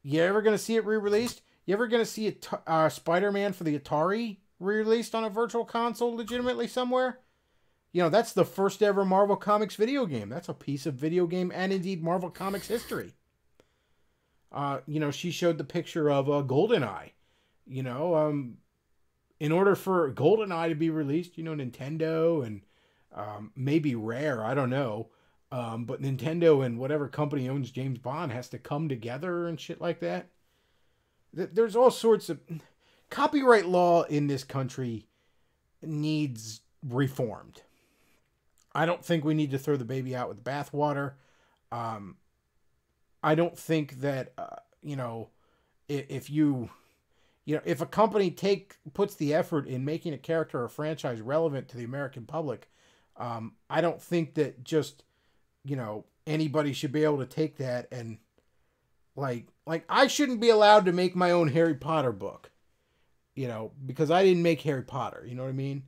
You ever going to see it re-released? You ever going to see Spider-Man for the Atari re-released on a virtual console legitimately somewhere? You know, that's the first ever Marvel Comics video game. That's a piece of video game and indeed Marvel Comics history. You know, she showed the picture of GoldenEye. You know, in order for GoldenEye to be released, you know, Nintendo and maybe Rare, I don't know. But Nintendo and whatever company owns James Bond has to come together and shit like that. There's all sorts of... Copyright law in this country needs reformed. I don't think we need to throw the baby out with the bathwater. I don't think that, you know, if a company puts the effort in making a character or franchise relevant to the American public, I don't think that just, you know, anybody should be able to take that and like I shouldn't be allowed to make my own Harry Potter book, you know, because I didn't make Harry Potter, you know what I mean?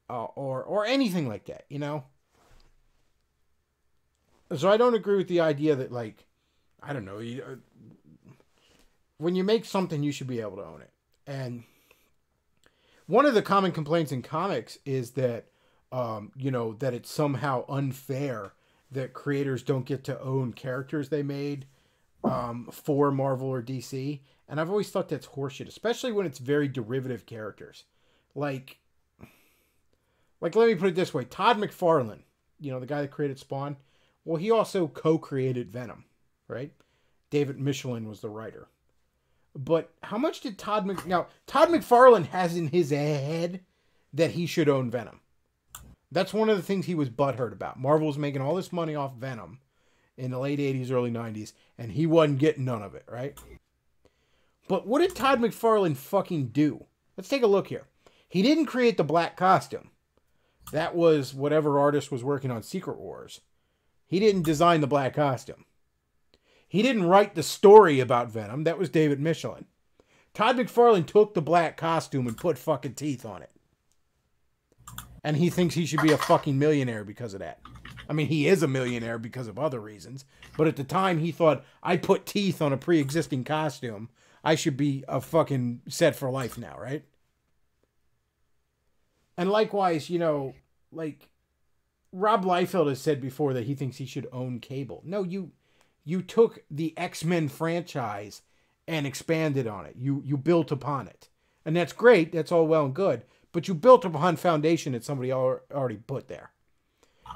Or anything like that, you know? So I don't agree with the idea that, like, I don't know, when you make something, you should be able to own it. And one of the common complaints in comics is that, you know, that it's somehow unfair that creators don't get to own characters they made for Marvel or DC. And I've always thought that's horseshit, especially when it's very derivative characters. Like let me put it this way. Todd McFarlane, you know, the guy that created Spawn, well, he also co-created Venom, right? David Michelin was the writer. But how much did Todd McFarlane has in his head that he should own Venom. That's one of the things he was butthurt about. Marvel was making all this money off Venom in the late 80s, early 90s, and he wasn't getting none of it, right? But what did Todd McFarlane fucking do? Let's take a look here. He didn't create the black costume. That was whatever artist was working on Secret Wars. He didn't design the black costume. He didn't write the story about Venom. That was David Michelin. Todd McFarlane took the black costume and put fucking teeth on it. And he thinks he should be a fucking millionaire because of that. I mean, he is a millionaire because of other reasons. But at the time, he thought, I put teeth on a pre-existing costume. I should be a fucking set for life now, right? And likewise, you know, like, Rob Liefeld has said before that he thinks he should own cable. No, you took the X-Men franchise and expanded on it. You built upon it. And that's great. That's all well and good. But you built upon foundation that somebody already put there.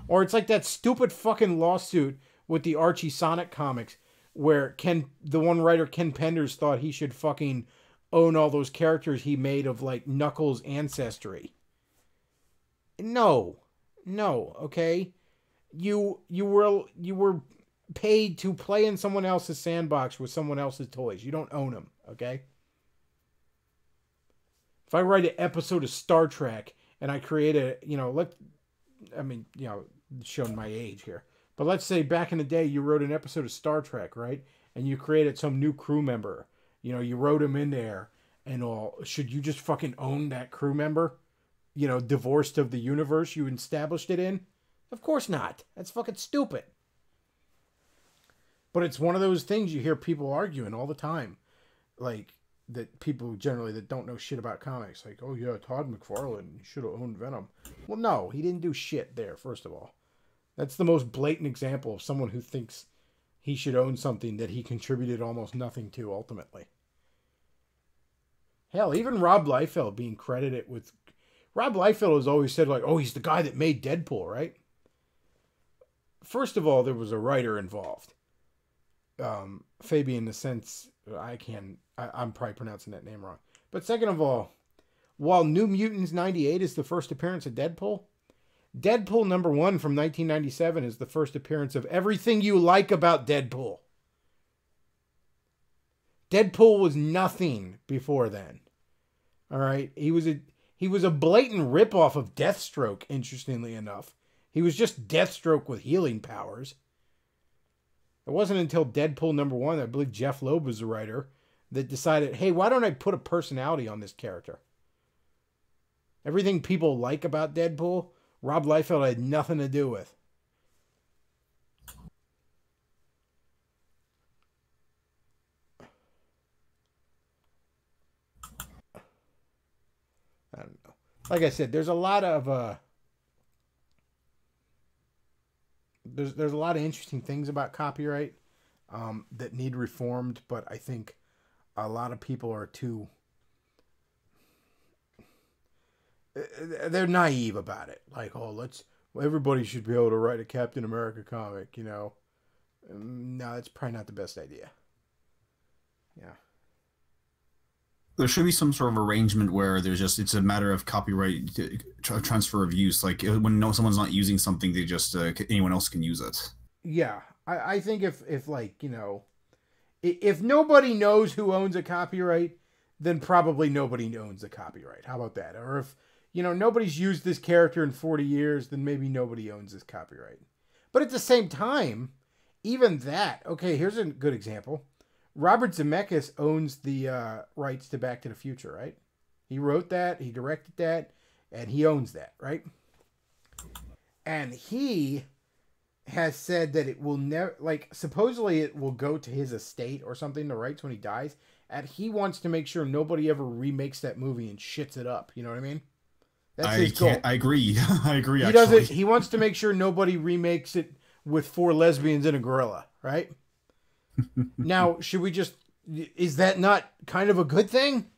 Or it's like that stupid fucking lawsuit with the Archie Sonic comics where the one writer, Ken Penders, thought he should fucking own all those characters he made of like Knuckles' ancestry. No, okay. You were paid to play in someone else's sandbox with someone else's toys. You don't own them, okay? If I write an episode of Star Trek and I create showing my age here, but let's say back in the day you wrote an episode of Star Trek, right? And you created some new crew member. You wrote him in there and all. Should you just fucking own that crew member? Divorced of the universe you established it in? Of course not. That's fucking stupid. But it's one of those things you hear people arguing all the time. Like, that people generally that don't know shit about comics. Like, oh yeah, Todd McFarlane should have owned Venom. Well, no, he didn't do shit there, first of all. That's the most blatant example of someone who thinks he should own something that he contributed almost nothing to ultimately. Hell, even Rob Liefeld being credited with... Rob Liefeld has always said, like, oh, he's the guy that made Deadpool, right? First of all, there was a writer involved. Fabian, in the sense... I'm probably pronouncing that name wrong. But second of all, while New Mutants 98 is the first appearance of Deadpool, Deadpool #1 from 1997 is the first appearance of everything you like about Deadpool. Deadpool was nothing before then. All right? He was a blatant ripoff of Deathstroke, interestingly enough. He was just Deathstroke with healing powers. It wasn't until Deadpool #1, I believe Jeff Loeb was the writer, that decided, hey, why don't I put a personality on this character? Everything people like about Deadpool, Rob Liefeld had nothing to do with. I don't know. Like I said, there's a lot of there's a lot of interesting things about copyright that need reformed, but I think a lot of people are they're naive about it. Like, everybody should be able to write a Captain America comic, No, it's probably not the best idea. Yeah. There should be some sort of arrangement where it's a matter of copyright transfer of use. Like when someone's not using something, they just anyone else can use it. Yeah, I think if nobody knows who owns a copyright, then probably nobody owns the copyright. How about that? Or if nobody's used this character in 40 years, then maybe nobody owns this copyright. But at the same time, even that. Okay, here's a good example. Robert Zemeckis owns the rights to Back to the Future, right? He wrote that, he directed that, and he owns that, right? And he has said that it will never, supposedly it will go to his estate or something, the rights, when he dies, and he wants to make sure nobody ever remakes that movie and shits it up. You know what I mean? That's his goal. I agree. I agree, he does it. He wants to make sure nobody remakes it with 4 lesbians and a gorilla, right? Now, is that not kind of a good thing?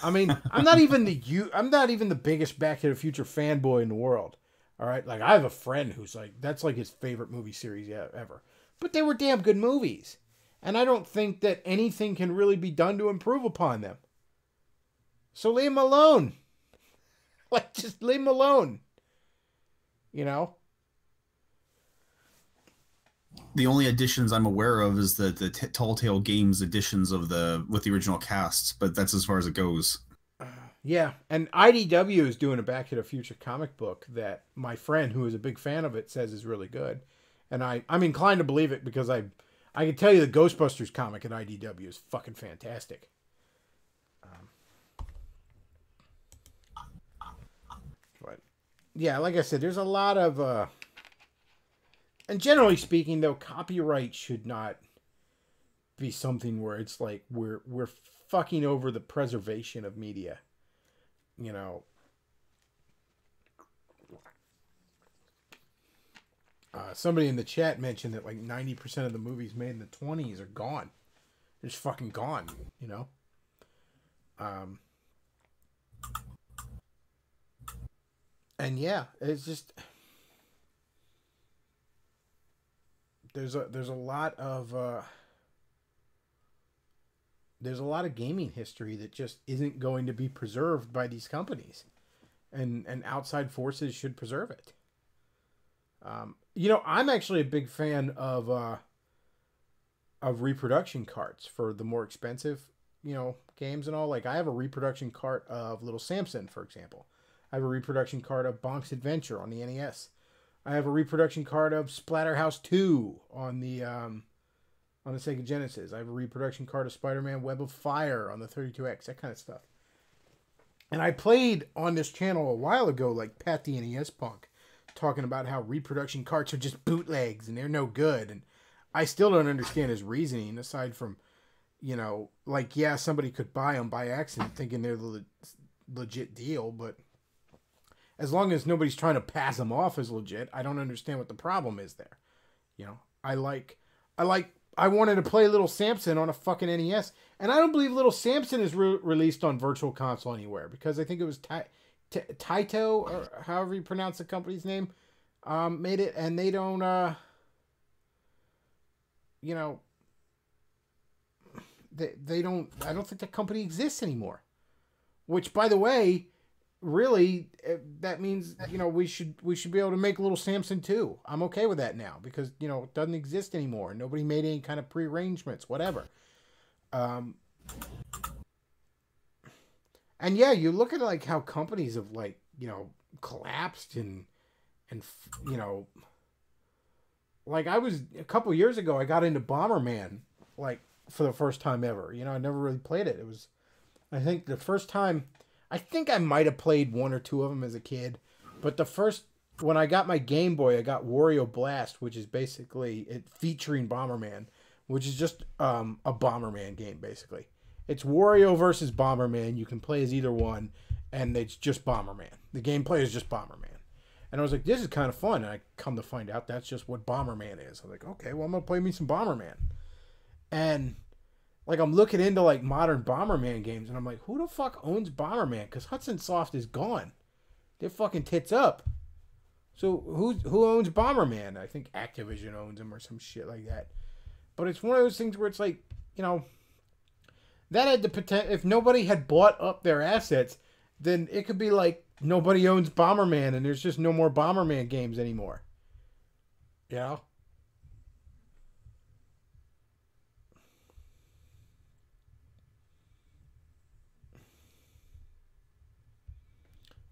I mean, I'm not even the biggest Back to the Future fanboy in the world. All right, like I have a friend who's that's his favorite movie series ever. But they were damn good movies, and I don't think that anything can really be done to improve upon them. So leave them alone. Just leave them alone. The only additions I'm aware of is the Telltale Games editions with the original cast, but that's as far as it goes. Yeah, and IDW is doing a Back to the Future comic book that my friend, who is a big fan of it, says is really good. And I'm inclined to believe it because I can tell you the Ghostbusters comic at IDW is fucking fantastic. But yeah, like I said, there's a lot of and generally speaking, though, copyright should not be something where it's like we're fucking over the preservation of media. Somebody in the chat mentioned that 90% of the movies made in the 20s are gone. They're just fucking gone, And yeah, it's just there's a lot of there's a lot of gaming history that just isn't going to be preserved by these companies, and outside forces should preserve it. You know, I'm actually a big fan of reproduction carts for the more expensive, you know, games and all. Like, I have a reproduction cart of Little Samson, for example. I have a reproduction cart of Bonk's Adventure on the NES. I have a reproduction cart of Splatterhouse 2 on the Sega Genesis. I have a reproduction cart of Spider-Man Web of Fire on the 32X, that kind of stuff. And I played on this channel a while ago, like Pat the NES Punk, talking about how reproduction carts are just bootlegs and they're no good. And I still don't understand his reasoning, aside from, you know, like, yeah, somebody could buy them by accident thinking they're the legit deal, but as long as nobody's trying to pass them off as legit, I don't understand what the problem is there. You know, I wanted to play Little Samson on a fucking NES, and I don't believe Little Samson is released on Virtual Console anywhere, because I think it was Taito, or however you pronounce the company's name, made it, and they don't, you know, they don't, I don't think the company exists anymore. Which, by the way, really, that means, you know, we should be able to make Little Samson too. I'm okay with that now, because, you know, it doesn't exist anymore. Nobody made any kind of pre-arrangements, whatever. And yeah, you look at like how companies have, like, you know, collapsed and you know, like, I was, a couple years ago, I got into Bomberman, like, for the first time ever. You know, I never really played it. It was, I think the first time, I think I might have played one or two of them as a kid, but the first, when I got my Game Boy, I got Wario Blast, which is basically it featuring Bomberman, which is just a Bomberman game, basically. It's Wario versus Bomberman. You can play as either one, and it's just Bomberman. The gameplay is just Bomberman. And I was like, this is kind of fun. And I come to find out that's just what Bomberman is. I was like, okay, well, I'm going to play me some Bomberman. And, like, I'm looking into, like, modern Bomberman games, and I'm like, who the fuck owns Bomberman? Because Hudson Soft is gone. They're fucking tits up. So who owns Bomberman? I think Activision owns them or some shit like that. But it's one of those things where it's like, you know, that had the potential. If nobody had bought up their assets, then it could be like nobody owns Bomberman and there's just no more Bomberman games anymore. You know?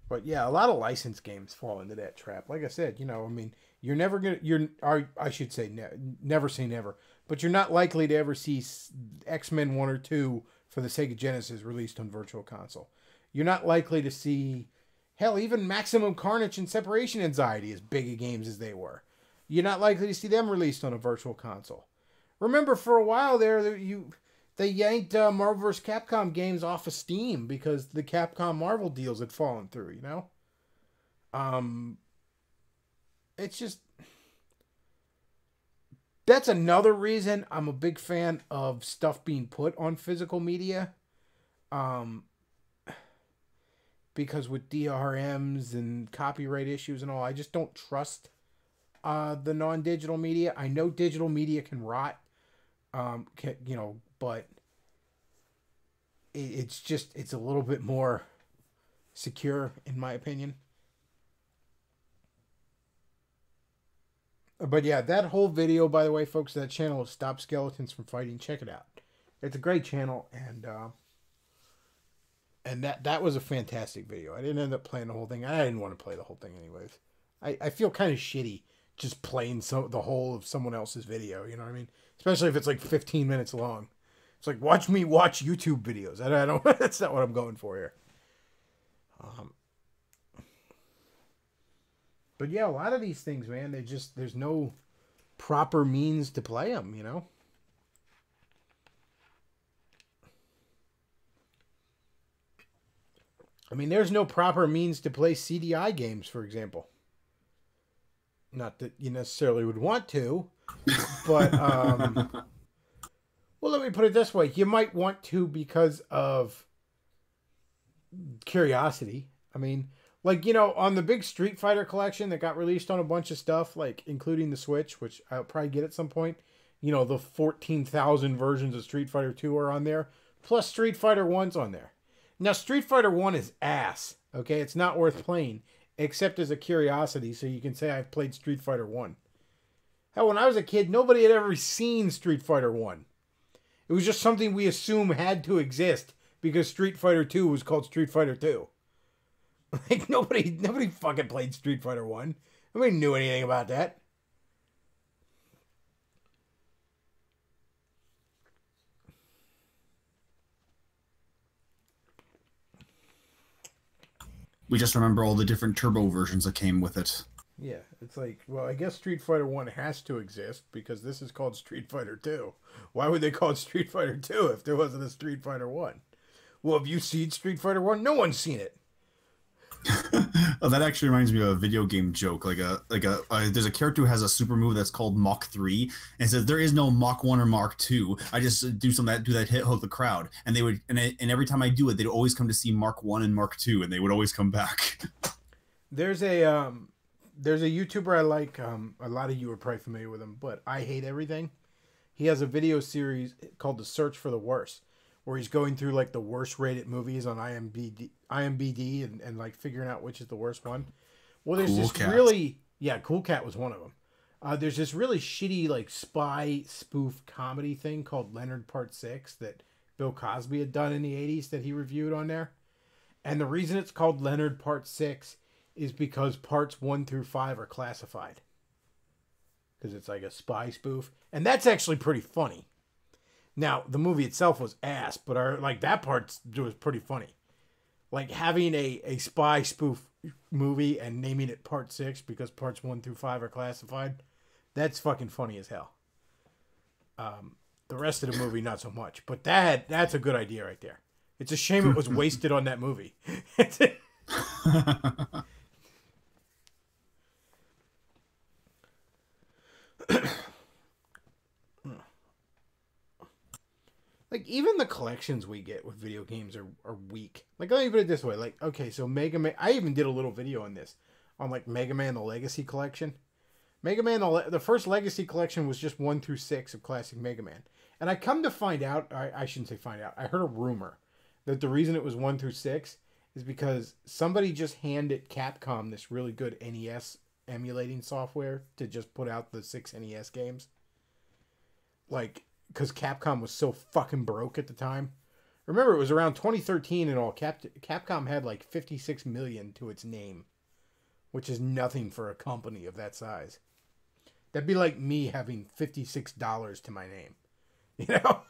But yeah, a lot of licensed games fall into that trap. Like I said, you know, I mean, you're never gonna, I should say, never say never, but you're not likely to ever see X-Men 1 or 2 for the Sega Genesis released on Virtual Console. You're not likely to see, hell, even Maximum Carnage and Separation Anxiety, as big a games as they were. You're not likely to see them released on a Virtual Console. Remember, for a while there, they yanked Marvel vs. Capcom games off of Steam because the Capcom Marvel deals had fallen through, you know? It's just, that's another reason I'm a big fan of stuff being put on physical media. Because with DRMs and copyright issues and all, I just don't trust the non-digital media. I know digital media can rot, you know, but it's just, it's a little bit more secure, in my opinion. But yeah, that whole video, by the way, folks, that channel is Stop Skeletons from Fighting. Check it out. It's a great channel, and that was a fantastic video. I didn't end up playing the whole thing. I didn't want to play the whole thing anyways. I feel kind of shitty just playing the whole of someone else's video, you know what I mean? Especially if it's like 15 minutes long. It's like, watch me watch YouTube videos. I don't that's not what I'm going for here. But yeah, a lot of these things, man, there's no proper means to play them, you know? I mean, there's no proper means to play CDI games, for example. Not that you necessarily would want to, but, well, let me put it this way. You might want to because of curiosity. I mean, like, you know, on the big Street Fighter collection that got released on a bunch of stuff, like including the Switch, which I'll probably get at some point, you know, the 14,000 versions of Street Fighter 2 are on there. Plus Street Fighter 1's on there. Now, Street Fighter 1 is ass. Okay, it's not worth playing, except as a curiosity, so you can say I've played Street Fighter 1. Hell, when I was a kid, nobody had ever seen Street Fighter 1. It was just something we assume had to exist because Street Fighter 2 was called Street Fighter 2. Like, nobody fucking played Street Fighter 1. Nobody knew anything about that. We just remember all the different turbo versions that came with it. Yeah, it's like, well, I guess Street Fighter 1 has to exist because this is called Street Fighter 2. Why would they call it Street Fighter 2 if there wasn't a Street Fighter 1? Well, have you seen Street Fighter 1? No one's seen it. Oh, that actually reminds me of a video game joke. There's a character who has a super move that's called Mach 3, and it says there is no Mach 1 or Mach 2. I just do that hit hook the crowd, and they would, and every time I do it, they'd always come to see Mach 1 and Mach 2, and they would always come back. There's a YouTuber I like. A lot of you are probably familiar with him, but I Hate Everything. He has a video series called The Search for the Worst, where he's going through like the worst rated movies on IMDb and like figuring out which is the worst one. Well, there's Cool this Cat. really, Cool Cat was one of them. There's this really shitty like spy spoof comedy thing called Leonard Part 6 that Bill Cosby had done in the 80s that he reviewed on there. And the reason it's called Leonard Part 6 is because parts 1 through 5 are classified. Because it's like a spy spoof. And that's actually pretty funny. Now, the movie itself was ass, but that part was pretty funny. Like having a spy spoof movie and naming it Part 6 because parts 1 through 5 are classified, that's fucking funny as hell. The rest of the movie, not so much. But that's a good idea right there. It's a shame it was wasted on that movie. Like, even the collections we get with video games are weak. Like, let me put it this way. Like, okay, so Mega Man... I even did a little video on this. On, like, Mega Man the Legacy Collection. Mega Man, the first Legacy Collection was just 1 through 6 of classic Mega Man. And I come to find out... I shouldn't say find out. I heard a rumor that the reason it was 1 through 6 is because somebody just handed Capcom this really good NES emulating software to just put out the 6 NES games. Like... because Capcom was so fucking broke at the time. Remember, it was around 2013 and all. Capcom had like 56 million to its name, which is nothing for a company of that size. That'd be like me having $56 to my name. You know?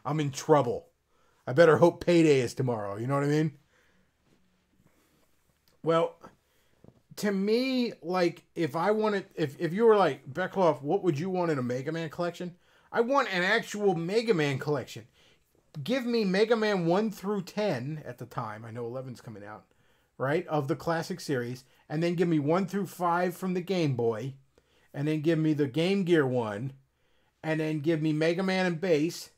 I'm in trouble. I better hope payday is tomorrow. You know what I mean? Well, to me, like, if I wanted... If you were like, Bechtloff, what would you want in a Mega Man collection? I want an actual Mega Man collection. Give me Mega Man 1 through 10 at the time. I know 11's coming out, right? Of the classic series. And then give me 1 through 5 from the Game Boy. And then give me the Game Gear one. And then give me Mega Man and Bass.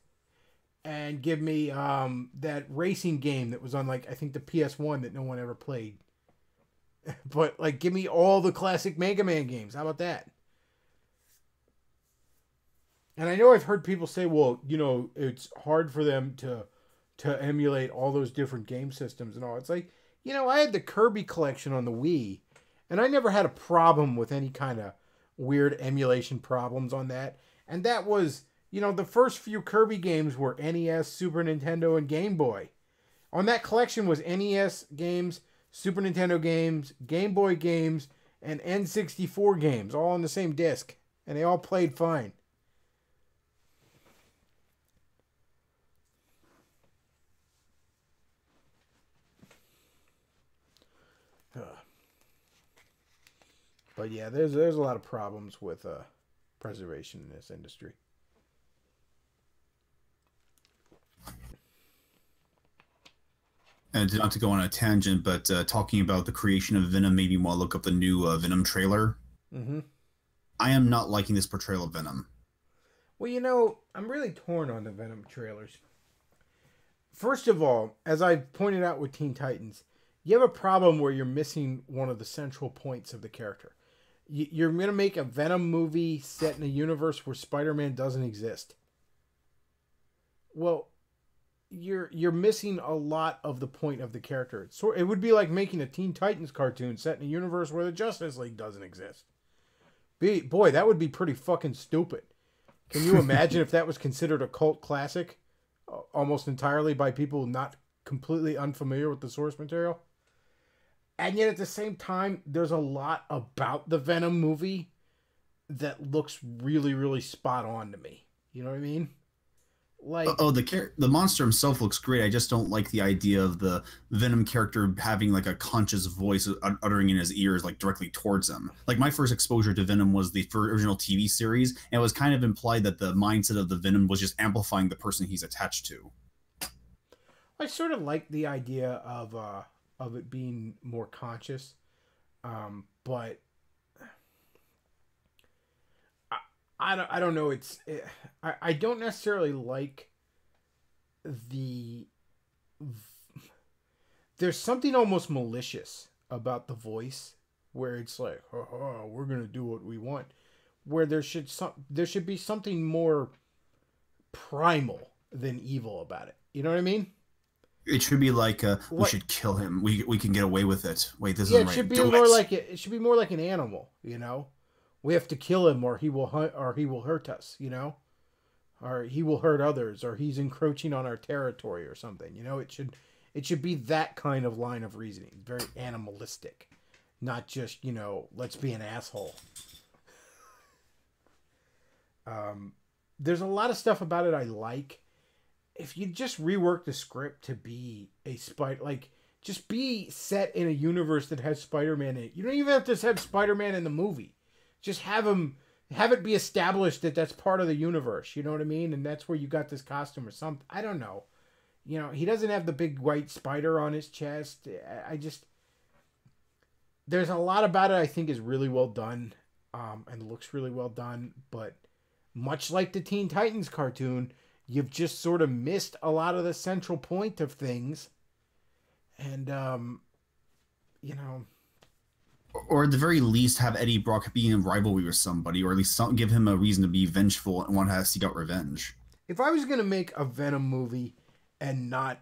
And give me that racing game that was on, like, I think the PS1 that no one ever played. But, like, give me all the classic Mega Man games. How about that? And I know I've heard people say, well, you know, it's hard for them to emulate all those different game systems and all. It's like, you know, I had the Kirby collection on the Wii, and I never had a problem with any kind of weird emulation problems on that. And that was, you know, the first few Kirby games were NES, Super Nintendo, and Game Boy. On that collection was NES games, Super Nintendo games, Game Boy games, and N64 games, all on the same disc. And they all played fine. But yeah, there's a lot of problems with preservation in this industry. And not to go on a tangent, but talking about the creation of Venom made me want to look up the new Venom trailer. Mm-hmm. I am not liking this portrayal of Venom. Well, you know, I'm really torn on the Venom trailers. First of all, as I pointed out with Teen Titans, you have a problem where you're missing one of the central points of the character. You're going to make a Venom movie set in a universe where Spider-Man doesn't exist. Well, you're missing a lot of the point of the character. It would be like making a Teen Titans cartoon set in a universe where the Justice League doesn't exist. Boy, that would be pretty fucking stupid. Can you imagine if that was considered a cult classic almost entirely by people not completely unfamiliar with the source material? And yet at the same time, there's a lot about the Venom movie that looks really, really spot on to me. You know what I mean? Like, the monster himself looks great. I just don't like the idea of the Venom character having like a conscious voice uttering in his ears, like directly towards him. Like my first exposure to Venom was the original TV series, and it was kind of implied that the mindset of the Venom was just amplifying the person he's attached to. I sort of like the idea of it being more conscious, but I don't know. I don't necessarily like there's something almost malicious about the voice where it's like, oh, we're going to do what we want, where there should be something more primal than evil about it. You know what I mean? It should be like we should kill him. We can get away with it. Wait, this isn't right. It should be more like it should be more like an animal, you know? We have to kill him or he will hunt or he will hurt us, you know? Or he will hurt others or he's encroaching on our territory or something. You know, it should be that kind of line of reasoning, very animalistic. Not just, you know, let's be an asshole. There's a lot of stuff about it I like. If you just rework the script to be a just be set in a universe that has Spider-Man in it. You don't even have to have Spider-Man in the movie. Just have it be established that that's part of the universe. You know what I mean? And that's where you got this costume or something. I don't know. You know, he doesn't have the big white spider on his chest. There's a lot about it I think is really well done, and looks really well done. But much like the Teen Titans cartoon, you've just sort of missed a lot of the central point of things. And, you know... Or at the very least, have Eddie Brock be in rivalry with somebody, or at least give him a reason to be vengeful and want to seek out revenge. If I was going to make a Venom movie and not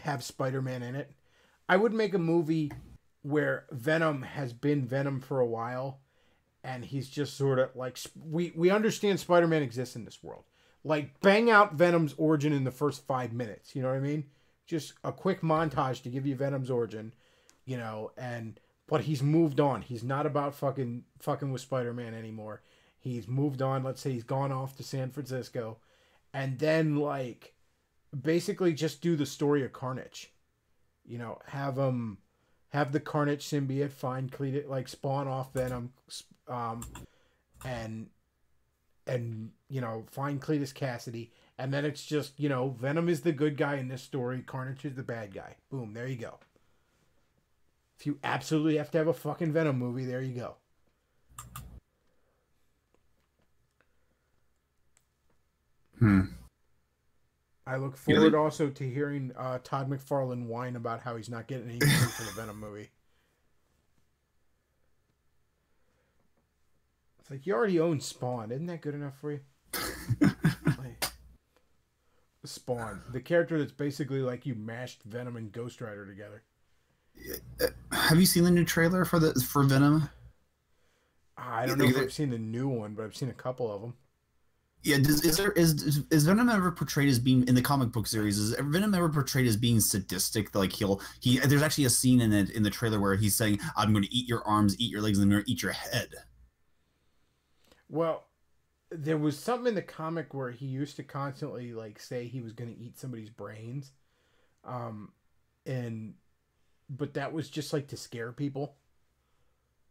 have Spider-Man in it, I would make a movie where Venom has been Venom for a while, and he's just sort of like... We understand Spider-Man exists in this world. Like, bang out Venom's origin in the first 5 minutes, you know what I mean? Just a quick montage to give you Venom's origin, you know, but he's moved on. He's not about fucking with Spider-Man anymore. He's moved on. Let's say he's gone off to San Francisco. And then, like, basically just do the story of Carnage. You know, have the Carnage symbiote find Cletus, like, spawn off Venom, and you know, find Cletus Cassidy. And then it's just, you know, Venom is the good guy in this story. Carnage is the bad guy. Boom, there you go. If you absolutely have to have a fucking Venom movie, there you go. I look forward also to hearing Todd McFarlane whine about how he's not getting any money for the Venom movie. It's like, you already own Spawn. Isn't that good enough for you? Spawn. The character that's basically like you mashed Venom and Ghost Rider together. Have you seen the new trailer for Venom? I don't know if I've seen the new one, but I've seen a couple of them. Yeah, is Venom ever portrayed as being in the comic book series? Is Venom ever portrayed as being sadistic? Like there's actually a scene in the trailer where he's saying, "I'm going to eat your arms, eat your legs, and I'm going to eat your head." Well, there was something in the comic where he used to constantly like say he was going to eat somebody's brains, but that was just like to scare people.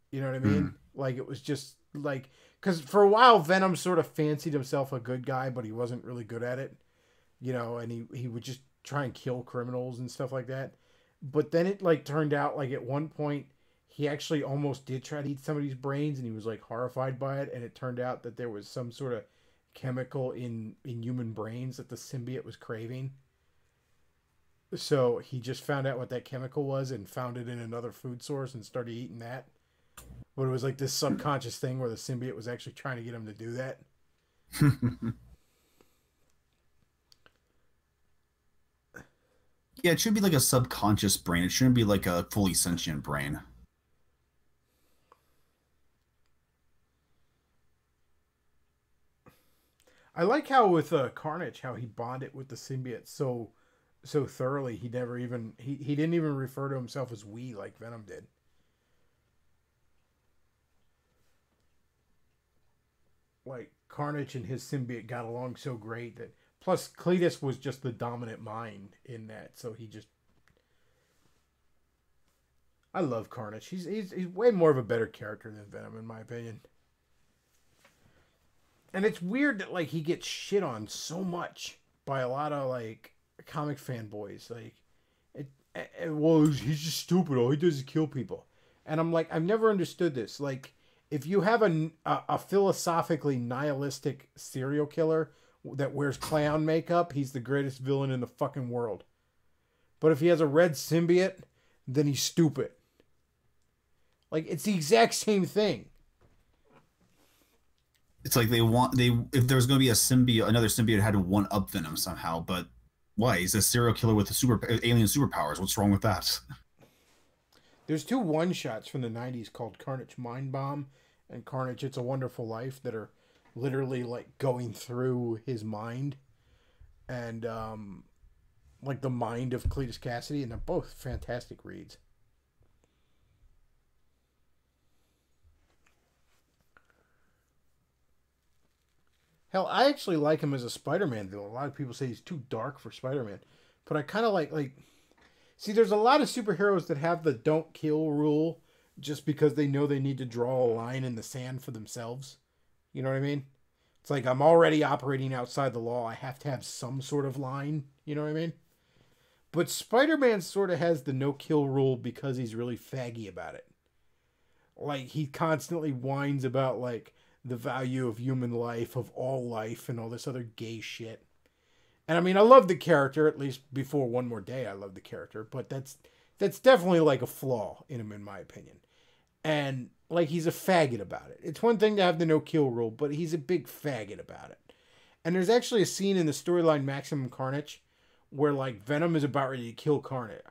You know what I mean? Like, it was just like, because for a while Venom sort of fancied himself a good guy, but he wasn't really good at it, you know, and he would just try and kill criminals and stuff like that. But then it like turned out like at one point he actually almost did try to eat somebody's brains, and he was like horrified by it, and it turned out that there was some sort of chemical in human brains that the symbiote was craving. So he just found out what that chemical was and found it in another food source and started eating that. But it was like this subconscious thing where the symbiote was actually trying to get him to do that. Yeah, it should be like a subconscious brain. It shouldn't be like a fully sentient brain. I like how with Carnage, how he bonded with the symbiote so thoroughly. He never even he didn't even refer to himself as we like Venom did. Like Carnage and his symbiote got along so great that plus Cletus was just the dominant mind in that, so he just I love Carnage. He's way more of a better character than Venom in my opinion. And it's weird that like he gets shit on so much by a lot of like comic fanboys. Like, well, he's just stupid. All he does is kill people. And I'm like, I've never understood this. Like, if you have a philosophically nihilistic serial killer that wears clown makeup, he's the greatest villain in the fucking world. But if he has a red symbiote, then he's stupid. Like, it's the exact same thing. It's like if there was going to be a symbiote, another symbiote had to one up Venom somehow, but why? He's a serial killer with alien superpowers. What's wrong with that? There's two one-shots from the 90s called Carnage Mind Bomb and Carnage It's a Wonderful Life that are literally like going through his mind and like the mind of Cletus Cassidy, and they're both fantastic reads. Hell, I actually like him as a Spider-Man villain. A lot of people say he's too dark for Spider-Man, but I kind of like. See, there's a lot of superheroes that have the don't kill rule just because they know they need to draw a line in the sand for themselves. You know what I mean? It's like I'm already operating outside the law. I have to have some sort of line. You know what I mean? But Spider-Man sort of has the no kill rule because he's really faggy about it. Like he constantly whines about like the value of human life, of all life, and all this other gay shit. And I mean, I love the character, at least before One More Day, I love the character, but that's definitely like a flaw in him, in my opinion. And like he's a faggot about it. It's one thing to have the no kill rule, but he's a big faggot about it. And there's actually a scene in the storyline Maximum Carnage where like Venom is about ready to kill Carnage,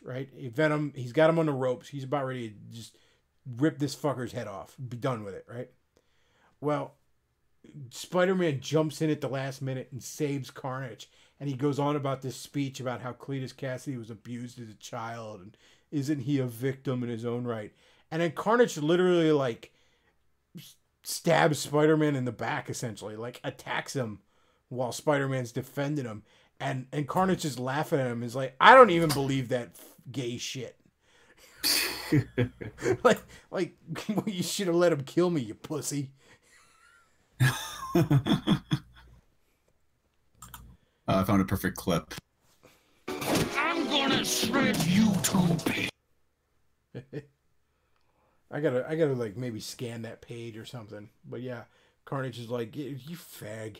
right? Venom, he's got him on the ropes. He's about ready to just rip this fucker's head off, be done with it, right? Well, Spider-Man jumps in at the last minute and saves Carnage. And he goes on about this speech about how Cletus Cassidy was abused as a child. And isn't he a victim in his own right? And then Carnage literally, like, stabs Spider-Man in the back, essentially. Like, attacks him while Spider-Man's defending him. And Carnage is laughing at him. Is like, I don't even believe that gay shit. like, you should have let him kill me, you pussy. I found a perfect clip. I'm gonna shred you to bits. I gotta like maybe scan that page or something. But yeah, Carnage is like, you fag.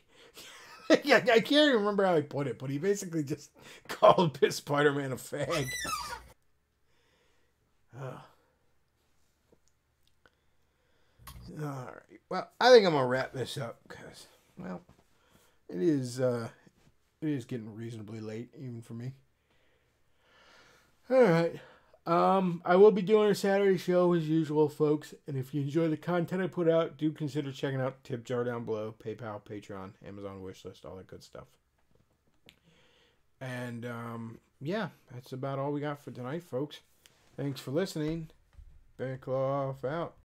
Yeah, I can't even remember how he put it, but he basically just called Spider-Man a fag. Alright. Well, I think I'm gonna wrap this up because, well, it is getting reasonably late, even for me. Alright. I will be doing a Saturday show as usual, folks. And if you enjoy the content I put out, do consider checking out the tip jar down below. PayPal, Patreon, Amazon wishlist, all that good stuff. And, yeah, that's about all we got for tonight, folks. Thanks for listening. Bechtloff out.